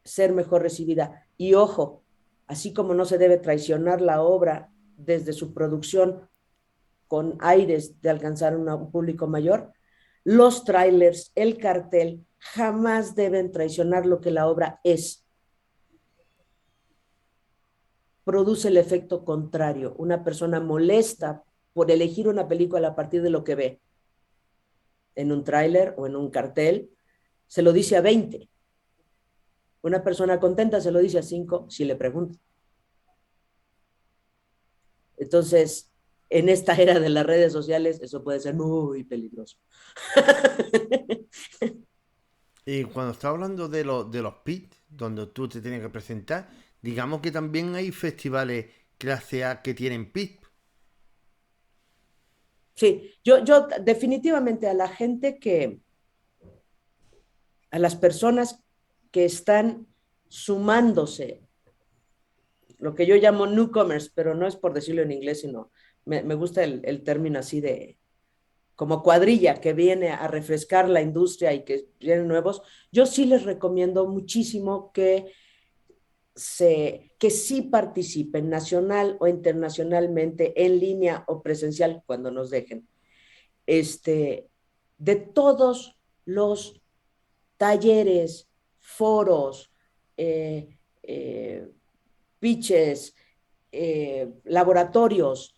ser mejor recibida. Y ojo, así como no se debe traicionar la obra desde su producción con aires de alcanzar un público mayor, los trailers, el cartel, jamás deben traicionar lo que la obra es. Produce el efecto contrario. Una persona molesta por elegir una película a partir de lo que ve en un tráiler o en un cartel, se lo dice a 20. Una persona contenta se lo dice a 5 si le pregunta. Entonces, en esta era de las redes sociales, eso puede ser muy peligroso. Y cuando está hablando de los PIT, donde tú te tienes que presentar, digamos que también hay festivales clase A que tienen PIT. Sí, yo definitivamente a la gente a las personas que están sumándose, lo que yo llamo newcomers, pero no es por decirlo en inglés, sino me gusta el término así de como cuadrilla que viene a refrescar la industria y que vienen nuevos, yo sí les recomiendo muchísimo que sí participen nacional o internacionalmente, en línea o presencial, cuando nos dejen, de todos los talleres, foros, eh, eh, pitches, laboratorios,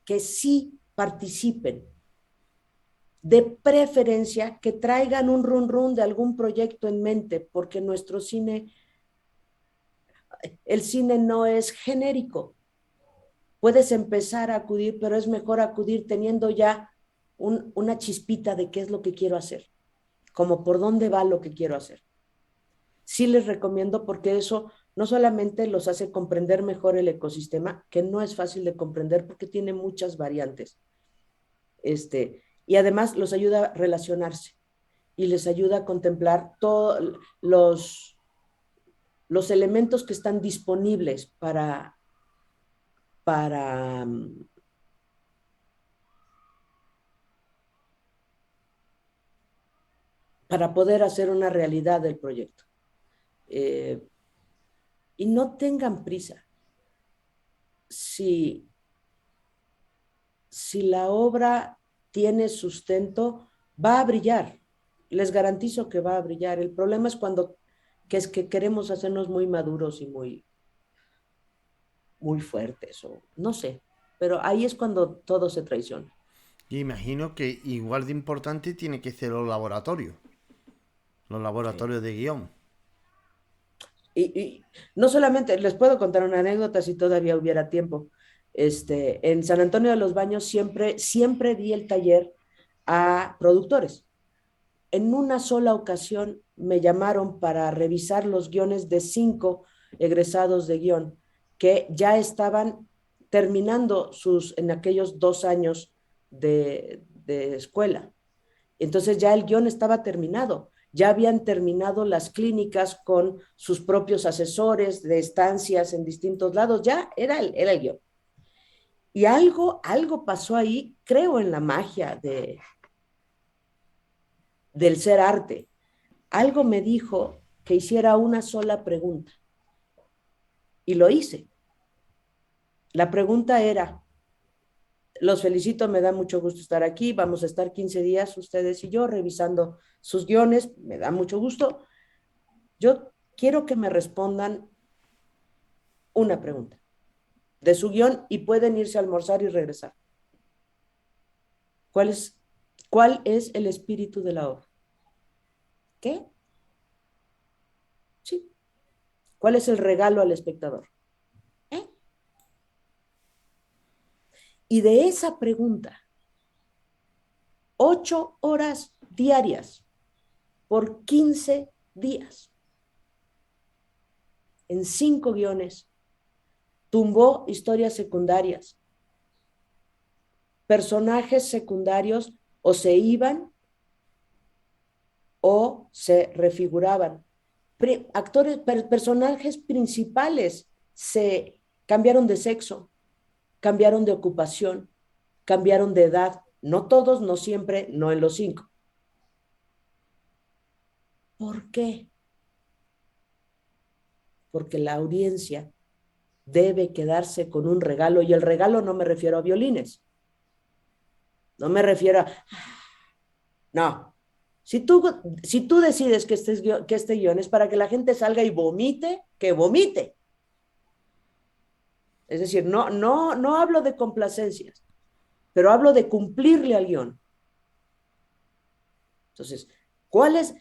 que sí participen. De preferencia que traigan un run run de algún proyecto en mente, porque el cine no es genérico. Puedes empezar a acudir, pero es mejor acudir teniendo ya una chispita de qué es lo que quiero hacer, como por dónde va lo que quiero hacer. Sí les recomiendo porque eso no solamente los hace comprender mejor el ecosistema, que no es fácil de comprender porque tiene muchas variantes, y además los ayuda a relacionarse y les ayuda a contemplar todos los elementos que están disponibles para, para poder hacer una realidad del proyecto. Y no tengan prisa. Si la obra tiene sustento, va a brillar. Les garantizo que va a brillar. El problema es es que queremos hacernos muy maduros y muy fuertes, o no sé. Pero ahí es cuando todo se traiciona. Y imagino que igual de importante tiene que ser los Sí. laboratorios de guión. Y no solamente, les puedo contar una anécdota si todavía hubiera tiempo. En San Antonio de los Baños siempre di el taller a productores. En una sola ocasión me llamaron para revisar los guiones de 5 egresados de guión que ya estaban terminando en aquellos 2 años de escuela. Entonces ya el guión estaba terminado, ya habían terminado las clínicas con sus propios asesores de estancias en distintos lados, ya era el guión. Y algo pasó ahí, creo en la magia del ser arte. Algo me dijo que hiciera una sola pregunta y lo hice. La pregunta era, los felicito, me da mucho gusto estar aquí, vamos a estar 15 días ustedes y yo revisando sus guiones, me da mucho gusto. Yo quiero que me respondan una pregunta de su guión y pueden irse a almorzar y regresar. ¿Cuál es, cuál es el espíritu de la obra? ¿Qué? Sí. ¿Cuál es el regalo al espectador? ¿Eh? Y de esa pregunta, 8 horas diarias por 15 días, en 5 guiones, tumbó historias secundarias. Personajes secundarios o se iban o se refiguraban. Personajes principales se cambiaron de sexo, cambiaron de ocupación, cambiaron de edad. No todos, no siempre, no en los 5. ¿Por qué? Porque la audiencia debe quedarse con un regalo, y el regalo no me refiero a violines, no me refiero a... No, si tú decides que este guión es para que la gente salga y vomite, que vomite. Es decir, no hablo de complacencias, pero hablo de cumplirle al guión. Entonces,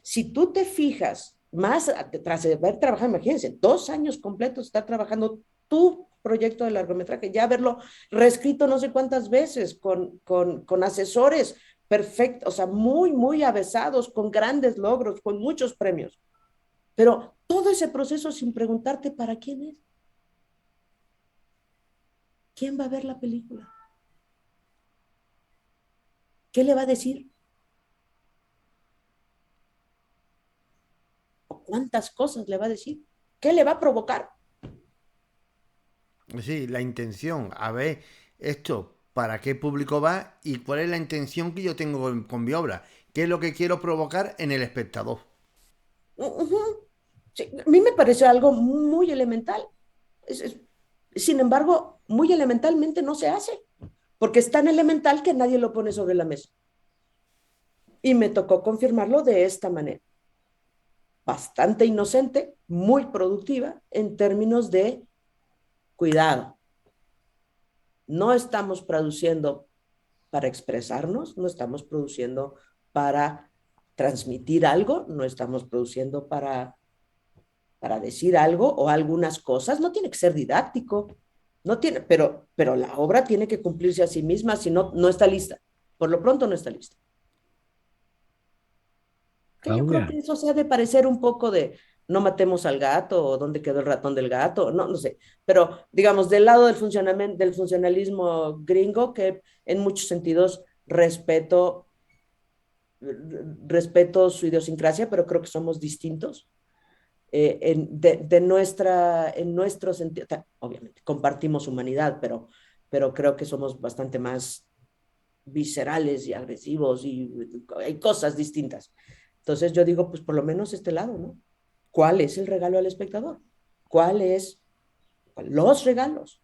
si tú te fijas, más tras haber trabajado, imagínense, 2 años completos estar trabajando tu proyecto de largometraje, ya haberlo reescrito no sé cuántas veces con asesores perfectos, o sea, muy, muy avesados, con grandes logros, con muchos premios. Pero todo ese proceso sin preguntarte para quién es. ¿Quién va a ver la película? ¿Qué le va a decir? ¿O cuántas cosas le va a decir? ¿Qué le va a provocar? Sí, la intención. A ver, esto, ¿para qué público va y cuál es la intención que yo tengo con mi obra? ¿Qué es lo que quiero provocar en el espectador? Sí, a mí me parece algo muy elemental. Es, es, Sin embargo, muy elementalmente no se hace, porque es tan elemental que nadie lo pone sobre la mesa. Y me tocó confirmarlo de esta manera. Bastante inocente, muy productiva en términos de cuidado. No estamos produciendo para expresarnos, no estamos produciendo para transmitir algo, no estamos produciendo para decir algo o algunas cosas, no tiene que ser didáctico, no tiene, pero la obra tiene que cumplirse a sí misma, si no, no está lista. Por lo pronto no está lista. Que yo creo Claudia, que eso se ha de parecer un poco de no matemos al gato o dónde quedó el ratón del gato, no sé, pero digamos del lado del funcionamiento, del funcionalismo gringo, que en muchos sentidos respeto su idiosincrasia, pero creo que somos distintos. En nuestro sentido, obviamente compartimos humanidad, pero creo que somos bastante más viscerales y agresivos y hay cosas distintas. Entonces yo digo, pues por lo menos este lado, ¿no? ¿Cuál es el regalo al espectador? ¿Cuál es los regalos?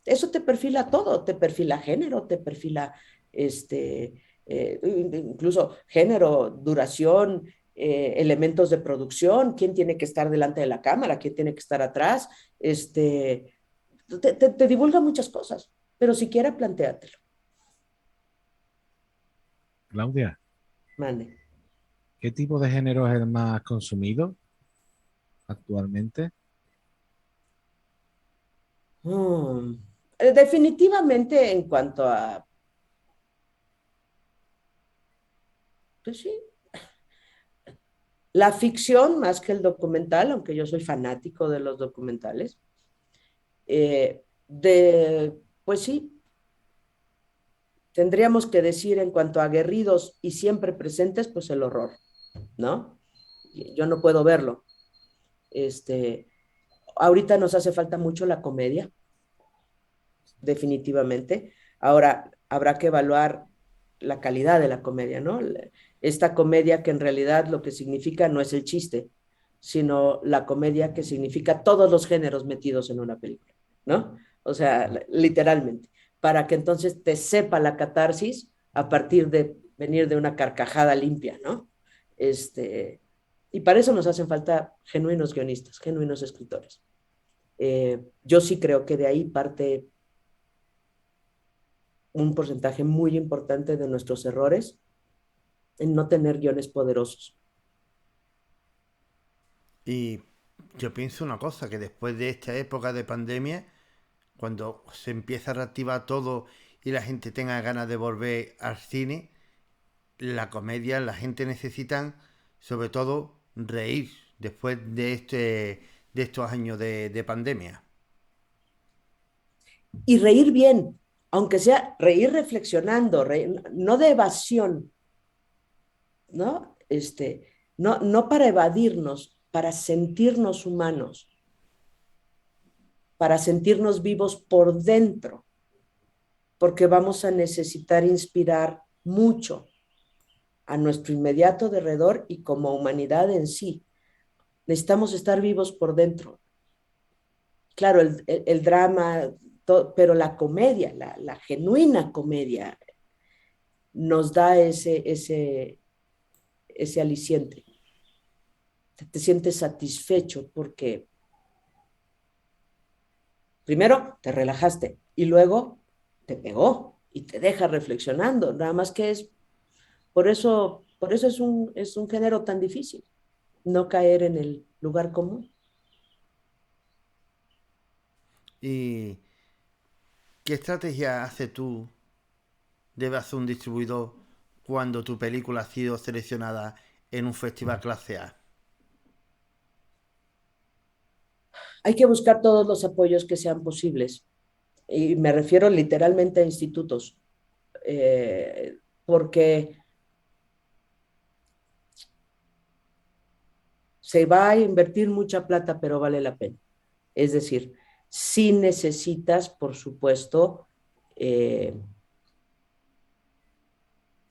Eso te perfila todo, te perfila género, te perfila incluso género, duración, elementos de producción, quién tiene que estar delante de la cámara, quién tiene que estar atrás, te divulga muchas cosas, pero siquiera plantéatelo. Claudia, Mande. ¿qué tipo de género es el más consumido actualmente? Mm. Definitivamente en cuanto a, pues sí, la ficción más que el documental, aunque yo soy fanático de los documentales, pues sí, tendríamos que decir en cuanto a aguerridos y siempre presentes, pues el horror, ¿no? Yo no puedo verlo. Este, Ahorita nos hace falta mucho la comedia, definitivamente. Ahora, habrá que evaluar la calidad de la comedia, ¿no? Esta comedia que en realidad lo que significa no es el chiste, sino la comedia que significa todos los géneros metidos en una película, ¿no? O sea, literalmente, para que entonces te sepa la catarsis a partir de venir de una carcajada limpia, ¿no? Este, y para eso nos hacen falta genuinos guionistas, genuinos escritores. Yo sí creo que de ahí parte un porcentaje muy importante de nuestros errores en no tener guiones poderosos. Y yo pienso una cosa, que después de esta época de pandemia, cuando se empieza a reactivar todo y la gente tenga ganas de volver al cine, la comedia, la gente necesita sobre todo reír después de estos años de pandemia. Y reír bien, aunque sea reír reflexionando, no de evasión, ¿no? No para evadirnos, para sentirnos humanos. para sentirnos vivos por dentro, porque vamos a necesitar inspirar mucho a nuestro inmediato alrededor y como humanidad en sí. Necesitamos estar vivos por dentro. Claro, el drama, pero la comedia, la genuina comedia, nos da ese aliciente. Te sientes satisfecho porque primero te relajaste y luego te pegó y te deja reflexionando. Nada más que por eso es un género tan difícil, no caer en el lugar común. ¿Y qué estrategia hace tú, debe hacer un distribuidor cuando tu película ha sido seleccionada en un festival clase A? Hay que buscar todos los apoyos que sean posibles. Y me refiero literalmente a institutos, porque se va a invertir mucha plata, pero vale la pena. Es decir, si necesitas, por supuesto, eh,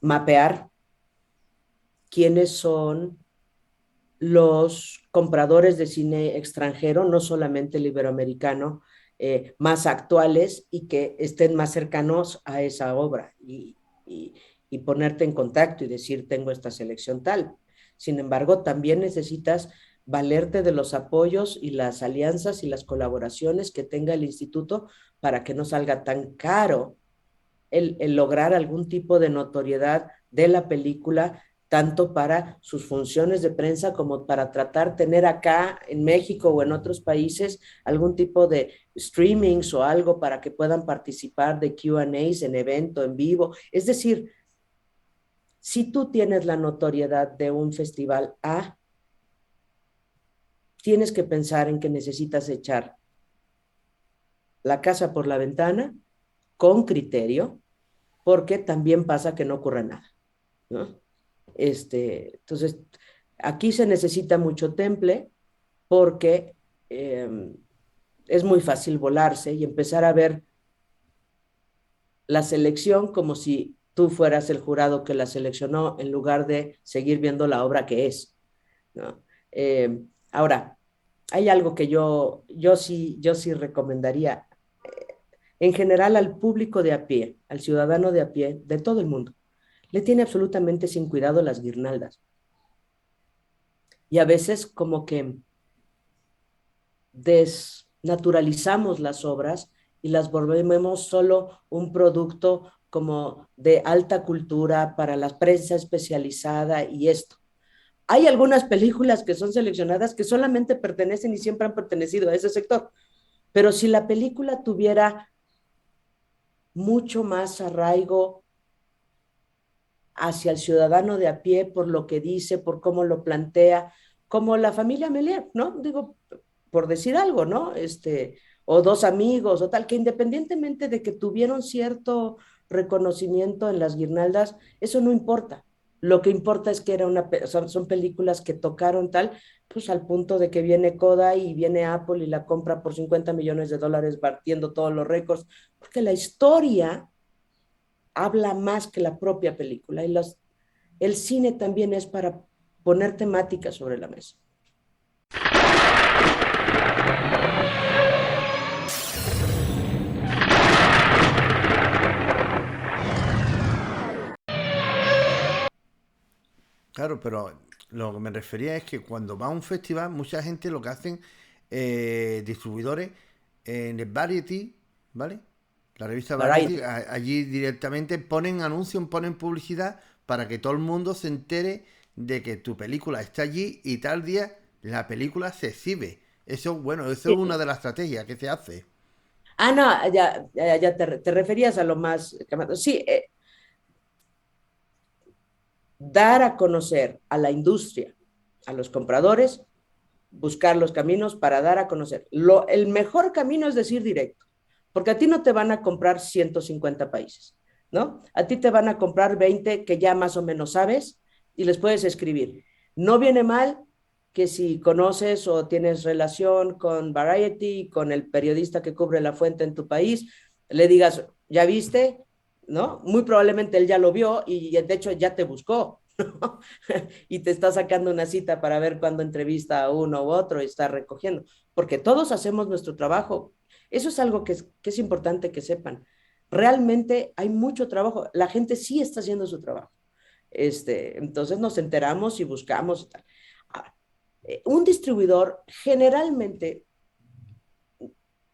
mapear quiénes son los compradores de cine extranjero, no solamente el iberoamericano, más actuales y que estén más cercanos a esa obra y, y ponerte en contacto y decir, tengo esta selección tal. Sin embargo, también necesitas valerte de los apoyos y las alianzas y las colaboraciones que tenga el instituto para que no salga tan caro el lograr algún tipo de notoriedad de la película, tanto para sus funciones de prensa como para tratar tener acá en México o en otros países algún tipo de streamings o algo para que puedan participar de Q&As en evento, en vivo. Es decir, si tú tienes la notoriedad de un festival A, tienes que pensar en que necesitas echar la casa por la ventana con criterio, porque también pasa que no ocurre nada, ¿no? Entonces, aquí se necesita mucho temple porque eh, es muy fácil volarse y empezar a ver la selección como si tú fueras el jurado que la seleccionó en lugar de seguir viendo la obra que es, ¿no? Ahora, hay algo que yo sí recomendaría en general al público de a pie, al ciudadano de a pie, de todo el mundo. Le tiene absolutamente sin cuidado las guirnaldas. Y a veces como que desnaturalizamos las obras y las volvemos solo un producto como de alta cultura para la prensa especializada y esto. Hay algunas películas que son seleccionadas que solamente pertenecen y siempre han pertenecido a ese sector, pero si la película tuviera mucho más arraigo hacia el ciudadano de a pie por lo que dice, por cómo lo plantea, como la familia Melier, ¿no? Digo, por decir algo, ¿no? O dos amigos o tal, que independientemente de que tuvieron cierto reconocimiento en las guirnaldas, eso no importa. Lo que importa es que era son películas que tocaron tal, pues al punto de que viene Coda y viene Apple y la compra por 50 millones de dólares, partiendo todos los récords, porque la historia habla más que la propia película y el cine también es para poner temáticas sobre la mesa. Claro, pero lo que me refería es que cuando va a un festival, mucha gente lo que hacen, distribuidores en el Variety, ¿vale? La revista Variety, Variety. allí directamente ponen anuncios, ponen publicidad para que todo el mundo se entere de que tu película está allí y tal día la película se exhibe. Eso, bueno, eso es una de las estrategias que se hace. Ah, no, ya te referías a lo más. Sí, dar a conocer a la industria, a los compradores, buscar los caminos para dar a conocer. El mejor camino es decir directo, porque a ti no te van a comprar 150 países, ¿no? A ti te van a comprar 20 que ya más o menos sabes y les puedes escribir. No viene mal que si conoces o tienes relación con Variety, con el periodista que cubre la fuente en tu país, le digas, ¿ya viste? ¿No? Muy probablemente él ya lo vio y de hecho ya te buscó, ¿no? Y te está sacando una cita para ver cuándo entrevista a uno u otro y está recogiendo, porque todos hacemos nuestro trabajo. Eso es algo que es importante que sepan. Realmente hay mucho trabajo, la gente sí está haciendo su trabajo. Entonces nos enteramos y buscamos y tal. Ahora, un distribuidor generalmente,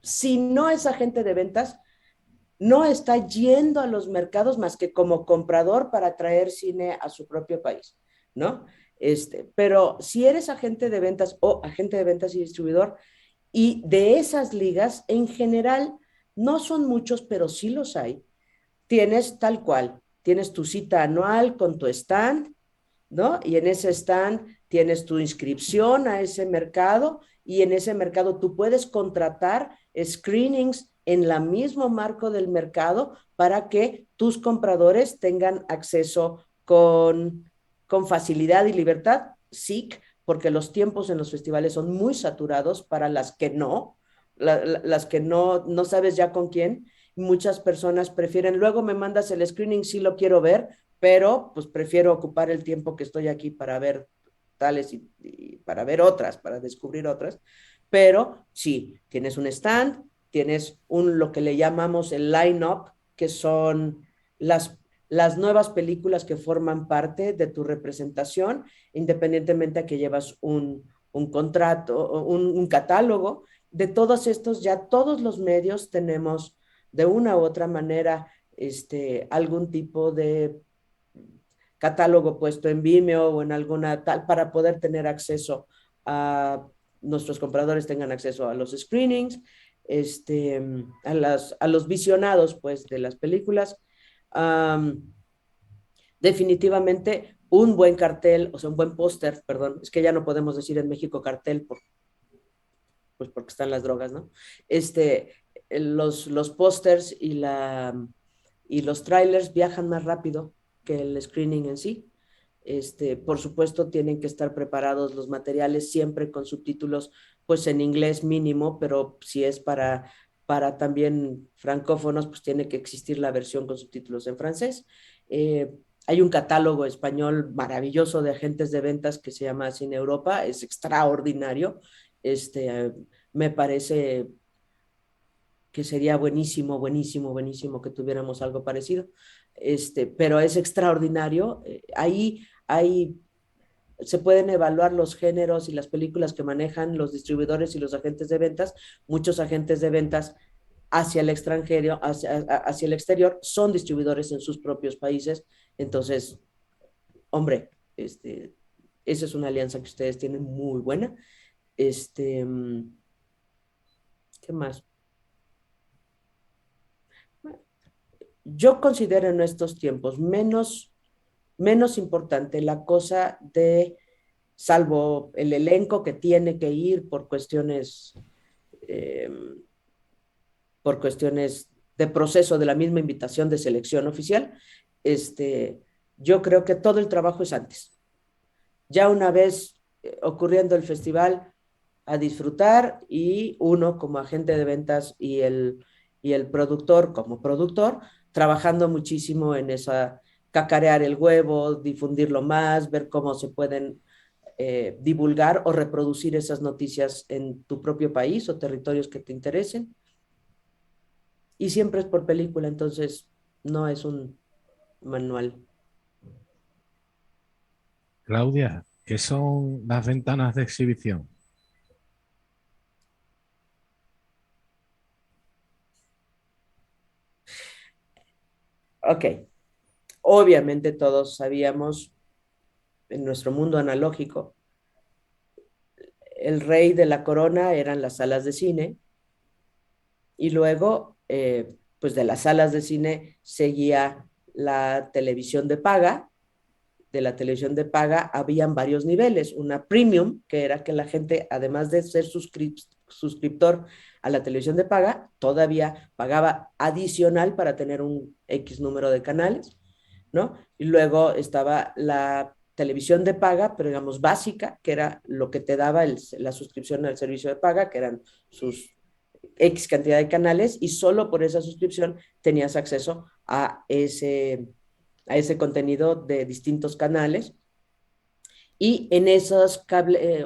si no es agente de ventas, no está yendo a los mercados más que como comprador para traer cine a su propio país, ¿no? Pero si eres agente de ventas o agente de ventas y distribuidor, y de esas ligas, en general, no son muchos, pero sí los hay, tienes tal cual, tienes tu cita anual con tu stand, ¿no? Y en ese stand tienes tu inscripción a ese mercado y en ese mercado tú puedes contratar screenings en el mismo marco del mercado para que tus compradores tengan acceso con facilidad y libertad, sí, porque los tiempos en los festivales son muy saturados para las que no, las que no sabes ya con quién. Muchas personas prefieren, luego me mandas el screening, sí lo quiero ver, pero pues prefiero ocupar el tiempo que estoy aquí para ver tales y para ver otras, para descubrir otras. Pero sí, tienes un stand, tienes lo que le llamamos el line-up, que son las nuevas películas que forman parte de tu representación, independientemente a que llevas un contrato, un catálogo. De todos estos, ya todos los medios tenemos de una u otra manera algún tipo de catálogo puesto en Vimeo o en alguna tal para poder tener acceso a nuestros compradores tengan acceso a los screenings, a los visionados pues de las películas. Um, Definitivamente un buen cartel, o sea, un buen póster, perdón, es que ya no podemos decir en México cartel pues porque están las drogas, ¿no? Los pósters y los trailers viajan más rápido que el screening en sí. Por supuesto, tienen que estar preparados los materiales siempre con subtítulos, pues en inglés mínimo, pero si es para también francófonos, pues tiene que existir la versión con subtítulos en francés. Hay un catálogo español maravilloso de agentes de ventas que se llama Cine Europa, es extraordinario. Me parece que sería buenísimo, buenísimo, buenísimo que tuviéramos algo parecido. Pero es extraordinario. Ahí se pueden evaluar los géneros y las películas que manejan los distribuidores y los agentes de ventas. Muchos agentes de ventas hacia el extranjero, hacia el exterior, son distribuidores en sus propios países. Entonces, hombre, esa es una alianza que ustedes tienen muy buena. ¿Qué más? Yo considero en estos tiempos menos importante la cosa de, salvo el elenco que tiene que ir eh, por cuestiones de proceso de la misma invitación de selección oficial, yo creo que todo el trabajo es antes. Ya una vez ocurriendo el festival, a disfrutar y uno como agente de ventas y el productor como productor, trabajando muchísimo en esa, cacarear el huevo, difundirlo más, ver cómo se pueden divulgar o reproducir esas noticias en tu propio país o territorios que te interesen. Y siempre es por película, entonces no es un manual. Claudia, ¿qué son las ventanas de exhibición? Ok, obviamente todos sabíamos en nuestro mundo analógico, el rey de la corona eran las salas de cine y luego, pues de las salas de cine seguía la televisión de paga. De la televisión de paga habían varios niveles. Una premium, que era que la gente, además de ser suscriptor a la televisión de paga, todavía pagaba adicional para tener un X número de canales, ¿no? Y luego estaba televisión de paga, pero digamos básica, que era lo que te daba la suscripción al servicio de paga, que eran sus X cantidad de canales, y solo por esa suscripción tenías acceso a ese contenido de distintos canales. Y en esos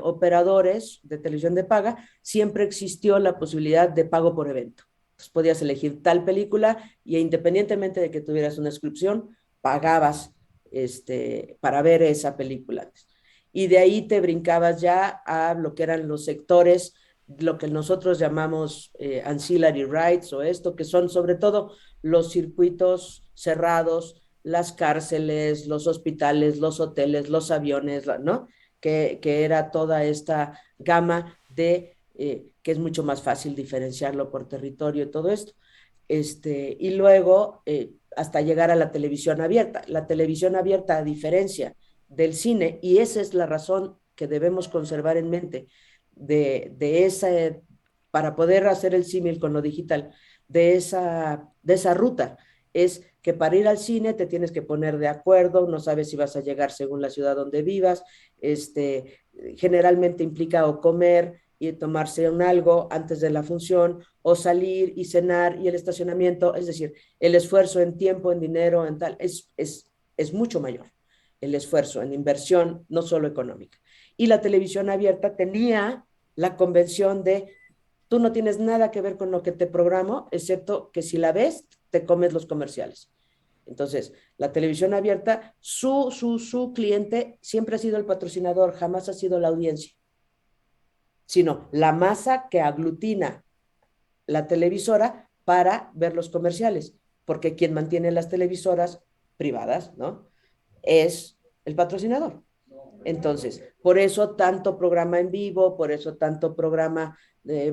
operadores de televisión de paga siempre existió la posibilidad de pago por evento. Entonces podías elegir tal película y independientemente de que tuvieras una suscripción, pagabas para ver esa película. Y de ahí te brincabas ya a lo que eran los sectores, lo que nosotros llamamos ancillary rights o esto, que son sobre todo los circuitos cerrados, las cárceles, los hospitales, los hoteles, los aviones, ¿no? Que era toda esta gama que es mucho más fácil diferenciarlo por territorio y todo esto. Y luego hasta llegar a la televisión abierta. La televisión abierta, a diferencia del cine, y esa es la razón que debemos conservar en mente para poder hacer el símil con lo digital, de esa ruta, es que para ir al cine te tienes que poner de acuerdo, no sabes si vas a llegar según la ciudad donde vivas, generalmente implica o comer y tomarse un algo antes de la función, o salir y cenar y el estacionamiento, es decir, el esfuerzo en tiempo, en dinero, en tal, es mucho mayor el esfuerzo en inversión, no solo económica. Y la televisión abierta tenía la convención de tú no tienes nada que ver con lo que te programo, excepto que si la ves, te comes los comerciales. Entonces, la televisión abierta, su cliente siempre ha sido el patrocinador, jamás ha sido la audiencia, sino la masa que aglutina la televisora para ver los comerciales, porque quien mantiene las televisoras privadas, ¿no? Es el patrocinador. Entonces, por eso tanto programa en vivo, por eso tanto programa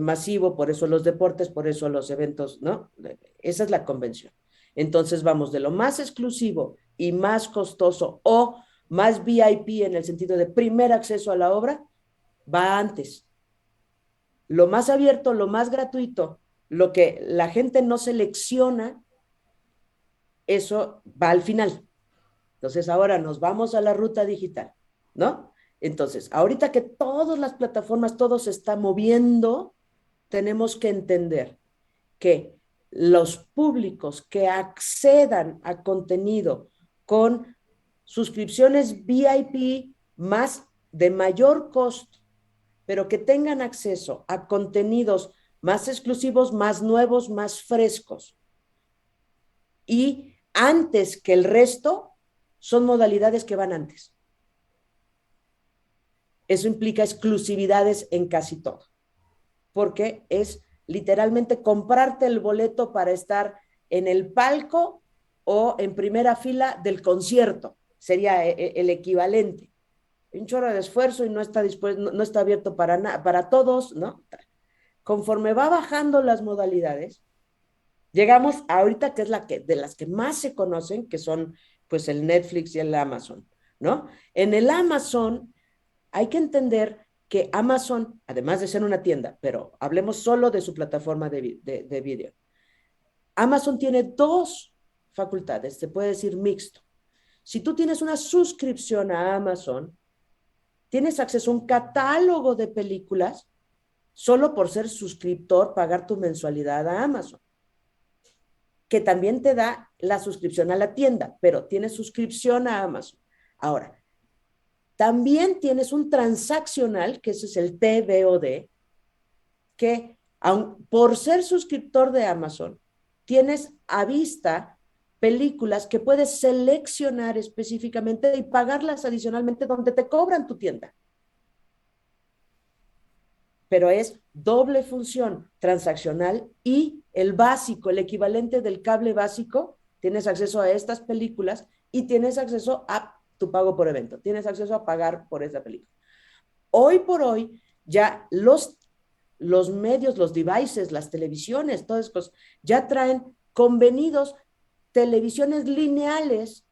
masivo, por eso los deportes, por eso los eventos, ¿no? Esa es la convención. Entonces vamos de lo más exclusivo y más costoso o más VIP en el sentido de primer acceso a la obra, va antes. Lo más abierto, lo más gratuito, lo que la gente no selecciona, eso va al final. Entonces ahora nos vamos a la ruta digital, ¿no? Entonces, ahorita que todas las plataformas, todo se está moviendo, tenemos que entender que los públicos que accedan a contenido con suscripciones VIP más de mayor costo, pero que tengan acceso a contenidos más exclusivos, más nuevos, más frescos, y antes que el resto, son modalidades que van antes. Eso implica exclusividades en casi todo, porque es literalmente comprarte el boleto para estar en el palco o en primera fila del concierto, sería el equivalente. Un chorro de esfuerzo y no está no está abierto para todos, ¿no? Conforme va bajando las modalidades, llegamos ahorita que es de las que más se conocen, que son pues el Netflix y el Amazon, ¿no? En el Amazon hay que entender que Amazon, además de ser una tienda, pero hablemos solo de su plataforma de video, Amazon tiene dos facultades, se puede decir mixto. Si tú tienes una suscripción a Amazon, tienes acceso a un catálogo de películas solo por ser suscriptor, pagar tu mensualidad a Amazon, que también te da la suscripción a la tienda, pero tienes suscripción a Amazon. Ahora, también tienes un transaccional, que ese es el TVOD, que por ser suscriptor de Amazon, tienes a vista películas que puedes seleccionar específicamente y pagarlas adicionalmente donde te cobran tu tienda. Pero es doble función, transaccional y el básico, el equivalente del cable básico, tienes acceso a estas películas y tienes acceso a tu pago por evento, tienes acceso a pagar por esa película. Hoy por hoy, ya los medios, los devices, las televisiones, todas cosas, ya traen convenidos televisiones lineales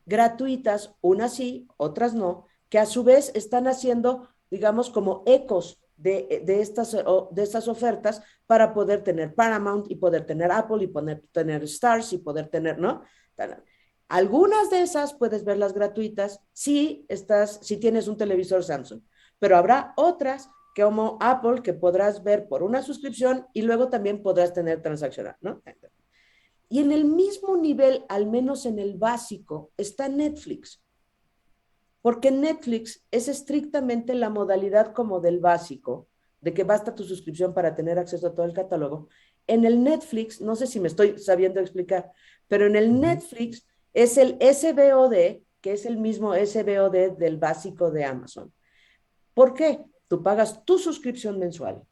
gratuitas, unas sí, otras no, que a su vez están haciendo, digamos, como ecos de estas ofertas para poder tener Paramount y poder tener Apple y poder tener Stars y poder tener, ¿no? Algunas de esas puedes verlas gratuitas si tienes un televisor Samsung, pero habrá otras como Apple que podrás ver por una suscripción y luego también podrás tener transaccional, ¿no? Y en el mismo nivel, al menos en el básico, está Netflix. Porque Netflix es estrictamente la modalidad como del básico, de que basta tu suscripción para tener acceso a todo el catálogo. En el Netflix, no sé si me estoy sabiendo explicar, pero en el Netflix es el SVOD, que es el mismo SVOD del básico de Amazon. ¿Por qué? Tú pagas tu suscripción mensual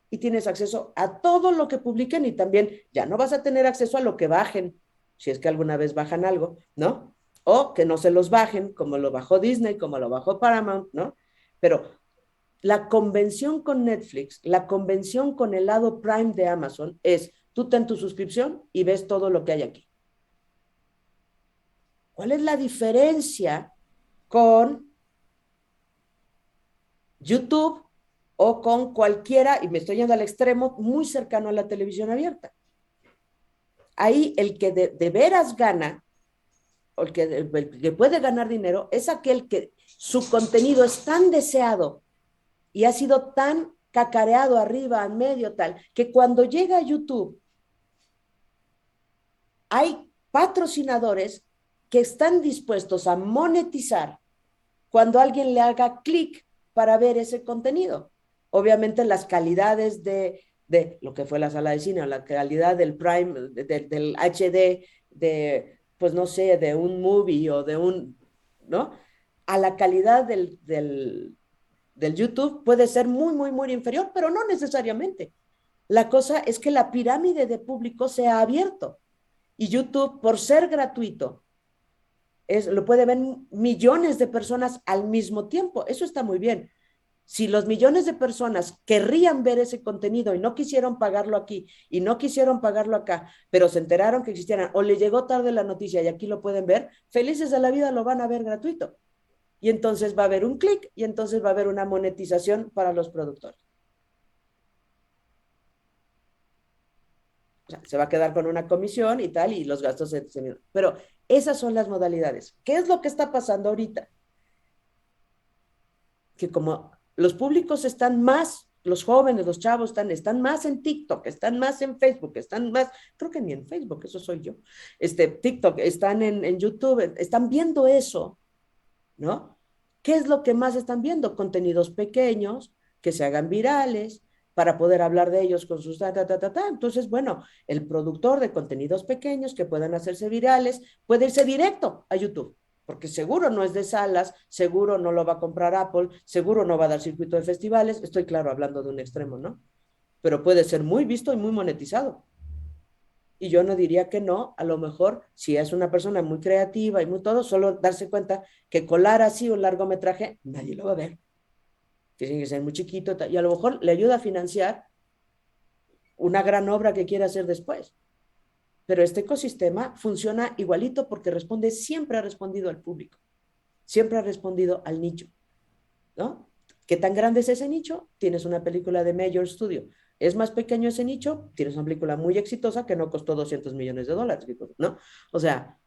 y tienes acceso a todo lo que publiquen y también ya no vas a tener acceso a lo que bajen, si es que alguna vez bajan algo, ¿no? O que no se los bajen, como lo bajó Disney, como lo bajó Paramount, ¿no? Pero la convención con Netflix, la convención con el lado Prime de Amazon es, tú ten tu suscripción y ves todo lo que hay aquí. ¿Cuál es la diferencia con YouTube o con cualquiera, y me estoy yendo al extremo, muy cercano a la televisión abierta? Ahí el que de veras gana, o el que puede ganar dinero, es aquel que su contenido es tan deseado y ha sido tan cacareado arriba, en medio, tal, que cuando llega a YouTube, hay patrocinadores que están dispuestos a monetizar cuando alguien le haga clic para ver ese contenido. Obviamente las calidades de lo que fue la sala de cine, o la calidad del Prime, del HD, pues no sé, de un movie o de ¿no? A la calidad del YouTube puede ser muy, muy, muy inferior, pero no necesariamente. La cosa es que la pirámide de público se ha abierto y YouTube, por ser gratuito, lo puede ver millones de personas al mismo tiempo. Eso está muy bien. Si los millones de personas querrían ver ese contenido y no quisieron pagarlo aquí y no quisieron pagarlo acá, pero se enteraron que existieran o le llegó tarde la noticia y aquí lo pueden ver, felices de la vida lo van a ver gratuito. Y entonces va a haber un clic y entonces va a haber una monetización para los productores. O sea, se va a quedar con una comisión y tal, y los gastos pero esas son las modalidades. ¿Qué es lo que está pasando ahorita? Que como los públicos están más, los jóvenes, los chavos están más en TikTok, están más en Facebook, están más, creo que ni en Facebook, eso soy yo, TikTok, están en YouTube, están viendo eso, ¿no? ¿Qué es lo que más están viendo? Contenidos pequeños, que se hagan virales, para poder hablar de ellos con sus ta. Entonces, bueno, el productor de contenidos pequeños que puedan hacerse virales puede irse directo a YouTube, porque seguro no es de salas, seguro no lo va a comprar Apple, seguro no va a dar circuito de festivales, estoy claro hablando de un extremo, ¿no? Pero puede ser muy visto y muy monetizado. Y yo no diría que no, a lo mejor si es una persona muy creativa y muy todo, solo darse cuenta que colar así un largometraje, nadie lo va a ver. Tiene que ser muy chiquito y a lo mejor le ayuda a financiar una gran obra que quiera hacer después. Pero este ecosistema funciona igualito porque siempre ha respondido al público, siempre ha respondido al nicho, ¿no? ¿Qué tan grande es ese nicho? Tienes una película de Major Studio. ¿Es más pequeño ese nicho? Tienes una película muy exitosa que no costó $200 millones, ¿no? O sea,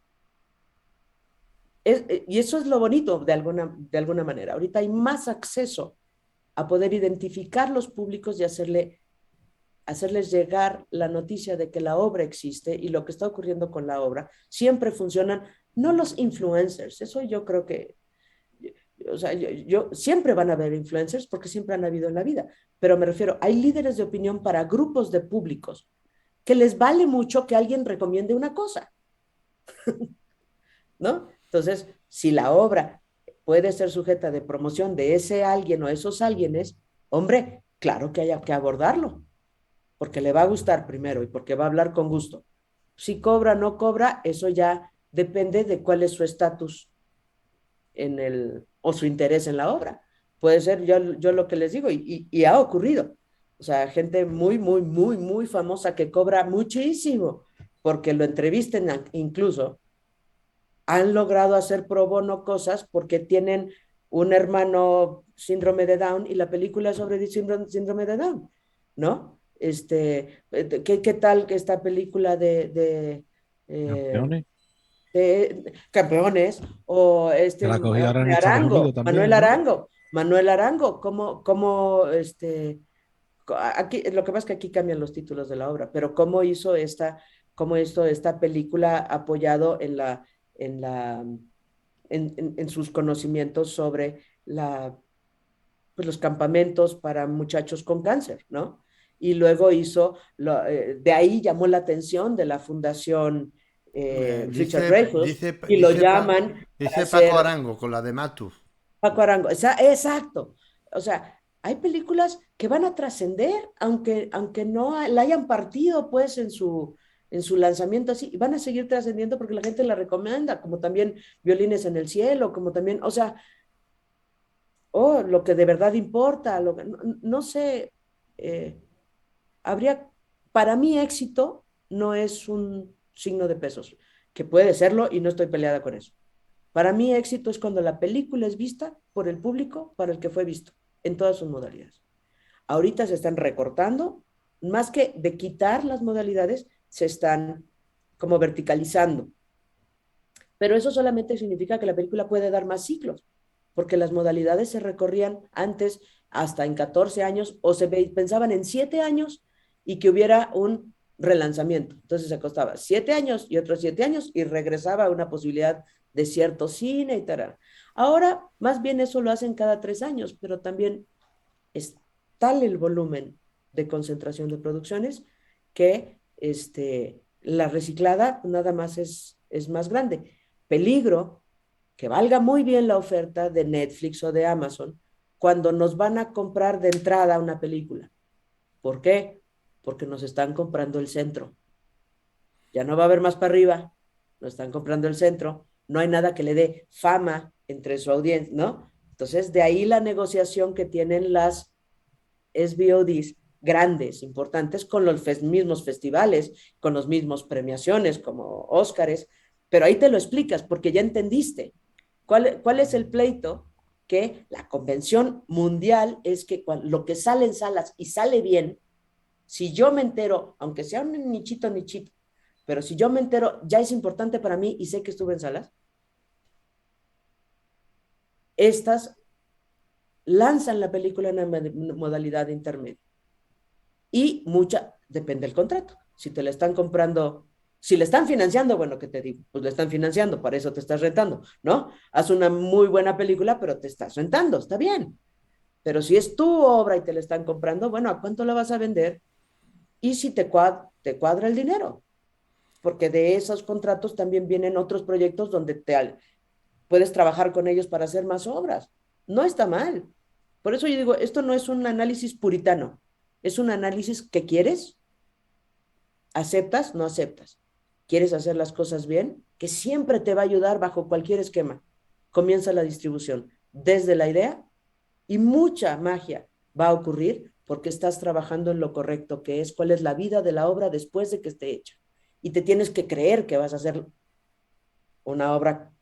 y eso es lo bonito de alguna manera. Ahorita hay más acceso a poder identificar los públicos y hacerles llegar la noticia de que la obra existe y lo que está ocurriendo con la obra. Siempre funcionan, no los influencers, eso yo creo que, o sea, siempre van a haber influencers porque siempre han habido en la vida, pero me refiero, hay líderes de opinión para grupos de públicos que les vale mucho que alguien recomiende una cosa, ¿no? Entonces, si la obra puede ser sujeta de promoción de ese alguien o esos alguienes, hombre, claro que haya que abordarlo, porque le va a gustar primero y porque va a hablar con gusto. Si cobra o no cobra, eso ya depende de cuál es su estatus o su interés en la obra. Puede ser yo lo que les digo, y ha ocurrido. O sea, gente muy, muy, muy, muy famosa que cobra muchísimo porque lo entrevisten incluso, han logrado hacer pro bono cosas porque tienen un hermano síndrome de Down y la película es sobre síndrome de Down, ¿no? ¿Qué tal que esta película de Campeones. Campeones, o Que la cogió ahora en Estados Unidos Arango, también, ¿no? Manuel Arango, como aquí, lo que pasa es que aquí cambian los títulos de la obra, pero cómo hizo esta película apoyado en la, en sus conocimientos sobre pues, los campamentos para muchachos con cáncer, ¿no? Y luego de ahí llamó la atención de la Fundación Richard Dreyfuss y lo llaman para dice Paco hacer Arango con la de Matus. Paco Arango. Exacto. O sea, hay películas que van a trascender, aunque no la hayan partido pues en su lanzamiento así, y van a seguir trascendiendo porque la gente la recomienda, como también Violines en el Cielo, como también, o sea, lo que de verdad importa, no sé, eh, habría, para mí éxito no es un signo de pesos, que puede serlo y no estoy peleada con eso. Para mí éxito es cuando la película es vista por el público para el que fue visto, en todas sus modalidades. Ahorita se están recortando, más que de quitar las modalidades, se están como verticalizando. Pero eso solamente significa que la película puede dar más ciclos, porque las modalidades se recorrían antes hasta en 14 años o pensaban en 7 años y que hubiera un relanzamiento. Entonces se costaba 7 años y otros 7 años y regresaba a una posibilidad de cierto cine y tal. Ahora, más bien eso lo hacen cada 3 años, pero también es tal el volumen de concentración de producciones que la reciclada nada más es más grande. Peligro que valga muy bien la oferta de Netflix o de Amazon cuando nos van a comprar de entrada una película. ¿Por qué? Porque nos están comprando el centro. Ya no va a haber más para arriba, nos están comprando el centro, no hay nada que le dé fama entre su audiencia, ¿no? Entonces, de ahí la negociación que tienen las SVODs grandes, importantes, con los mismos festivales, con los mismos premiaciones como Óscares, pero ahí te lo explicas porque ya entendiste. ¿Cuál es el pleito? Que la convención mundial es que lo que sale en salas y sale bien, si yo me entero, aunque sea un nichito, pero si yo me entero, ya es importante para mí y sé que estuve en salas, estas lanzan la película en una modalidad intermedia. Y depende del contrato. Si te la están comprando, si le están financiando, bueno, ¿qué te digo? Pues le están financiando, para eso te estás rentando, ¿no? Haz una muy buena película, pero te estás rentando, está bien. Pero si es tu obra y te la están comprando, bueno, ¿a cuánto la vas a vender? Y si te cuadra el dinero, porque de esos contratos también vienen otros proyectos donde puedes trabajar con ellos para hacer más obras. No está mal. Por eso yo digo, esto no es un análisis puritano, es un análisis que quieres, aceptas, no aceptas. ¿Quieres hacer las cosas bien? Que siempre te va a ayudar bajo cualquier esquema. Comienza la distribución desde la idea y mucha magia va a ocurrir porque estás trabajando en lo correcto, que es cuál es la vida de la obra después de que esté hecha. Y te tienes que creer que vas a hacer una obra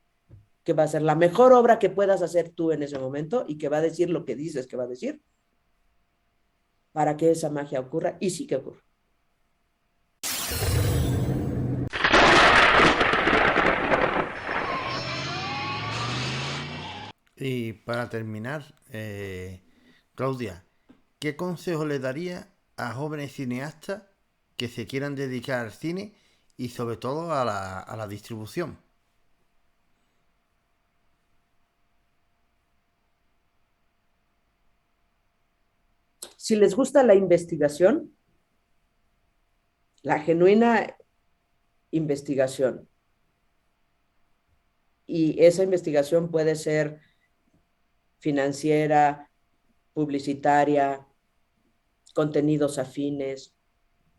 que va a ser la mejor obra que puedas hacer tú en ese momento y que va a decir lo que dices que va a decir para que esa magia ocurra y sí que ocurra. Y para terminar, Claudia, ¿qué consejo le daría a jóvenes cineastas que se quieran dedicar al cine y sobre todo a la distribución? Si les gusta la investigación, la genuina investigación, y esa investigación puede ser financiera, publicitaria, contenidos afines,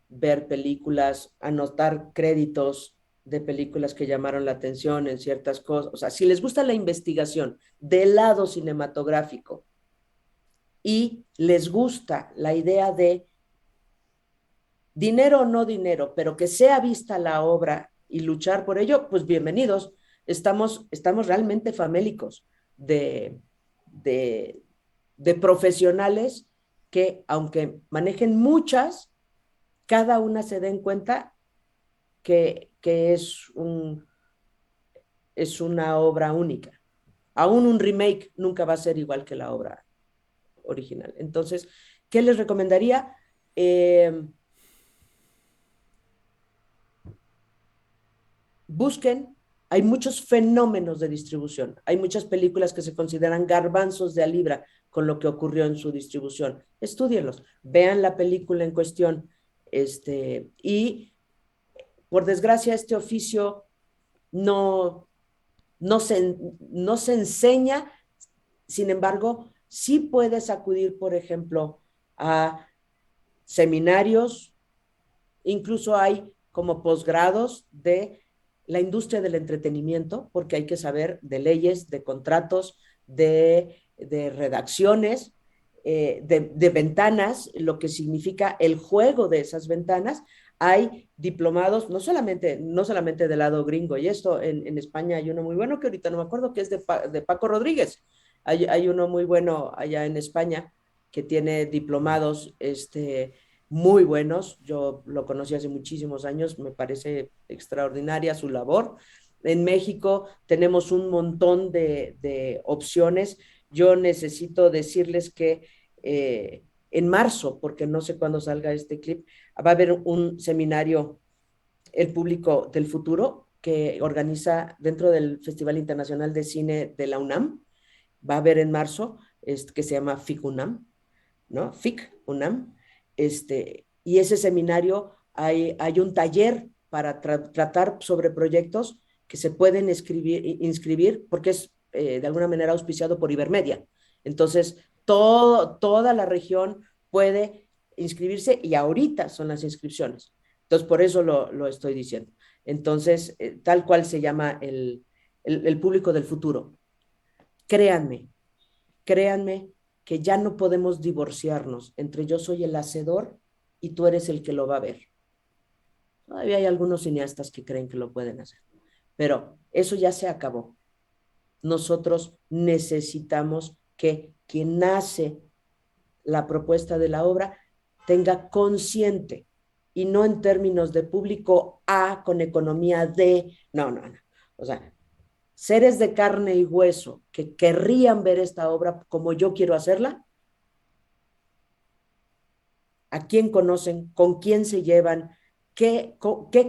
ver películas, anotar créditos de películas que llamaron la atención en ciertas cosas. O sea, si les gusta la investigación del lado cinematográfico y les gusta la idea de dinero o no dinero, pero que sea vista la obra y luchar por ello, pues bienvenidos. Estamos realmente famélicos de, de, de profesionales que, aunque manejen muchas, cada una se den cuenta que es es una obra única. Aún un remake nunca va a ser igual que la obra original. Entonces, ¿qué les recomendaría? Busquen, hay muchos fenómenos de distribución, hay muchas películas que se consideran garbanzos de a libra con lo que ocurrió en su distribución. Estúdienlos, vean la película en cuestión, y por desgracia este oficio no, no se enseña. Sin embargo, sí puedes acudir, por ejemplo, a seminarios, incluso hay como posgrados de la industria del entretenimiento, porque hay que saber de leyes, de contratos, de redacciones, de ventanas, lo que significa el juego de esas ventanas. Hay diplomados, no solamente del lado gringo, y esto en España hay uno muy bueno que ahorita no me acuerdo, que es de Paco Rodríguez. Hay uno muy bueno allá en España que tiene diplomados muy buenos. Yo lo conocí hace muchísimos años, me parece extraordinaria su labor. En México tenemos un montón de opciones. Yo necesito decirles que en marzo, porque no sé cuándo salga este clip, va a haber un seminario, El Público del Futuro, que organiza dentro del Festival Internacional de Cine de la UNAM. Va a haber en marzo, que se llama FIC-UNAM, ¿no? FIC-UNAM. Y ese seminario hay un taller para tratar sobre proyectos que se pueden inscribir porque es de alguna manera auspiciado por Ibermedia. Entonces, toda la región puede inscribirse y ahorita son las inscripciones. Entonces, por eso lo estoy diciendo. Entonces, tal cual se llama el público del futuro. Créanme, créanme que ya no podemos divorciarnos entre yo soy el hacedor y tú eres el que lo va a ver. Todavía hay algunos cineastas que creen que lo pueden hacer, pero eso ya se acabó. Nosotros necesitamos que quien hace la propuesta de la obra tenga consciente, y no en términos de público A con economía D, no. O sea, seres de carne y hueso que querrían ver esta obra como yo quiero hacerla, a quién conocen, con quién se llevan, qué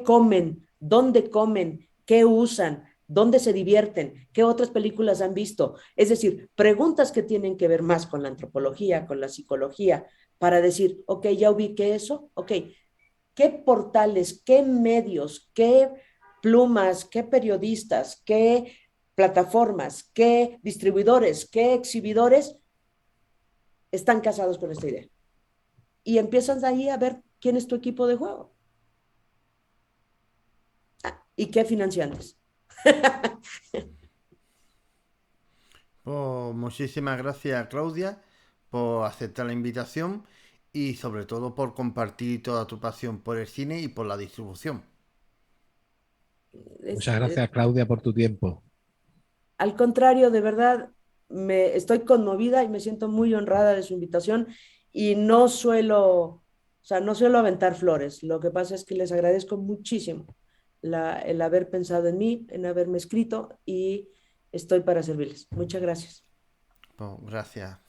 comen, dónde comen, qué usan, dónde se divierten, qué otras películas han visto. Es decir, preguntas que tienen que ver más con la antropología, con la psicología, para decir, ok, ya ubiqué eso, ok, qué portales, qué medios, qué plumas, qué periodistas, qué plataformas, qué distribuidores, qué exhibidores están casados con esta idea. Y empiezas ahí a ver quién es tu equipo de juego. ¿Y qué financiantes? Pues muchísimas gracias, Claudia, por aceptar la invitación y sobre todo por compartir toda tu pasión por el cine y por la distribución. Muchas gracias, Claudia, por tu tiempo. Al contrario, de verdad, estoy conmovida y me siento muy honrada de su invitación, y no suelo aventar flores. Lo que pasa es que les agradezco muchísimo el haber pensado en mí, en haberme escrito, y estoy para servirles. Muchas gracias. Pues gracias.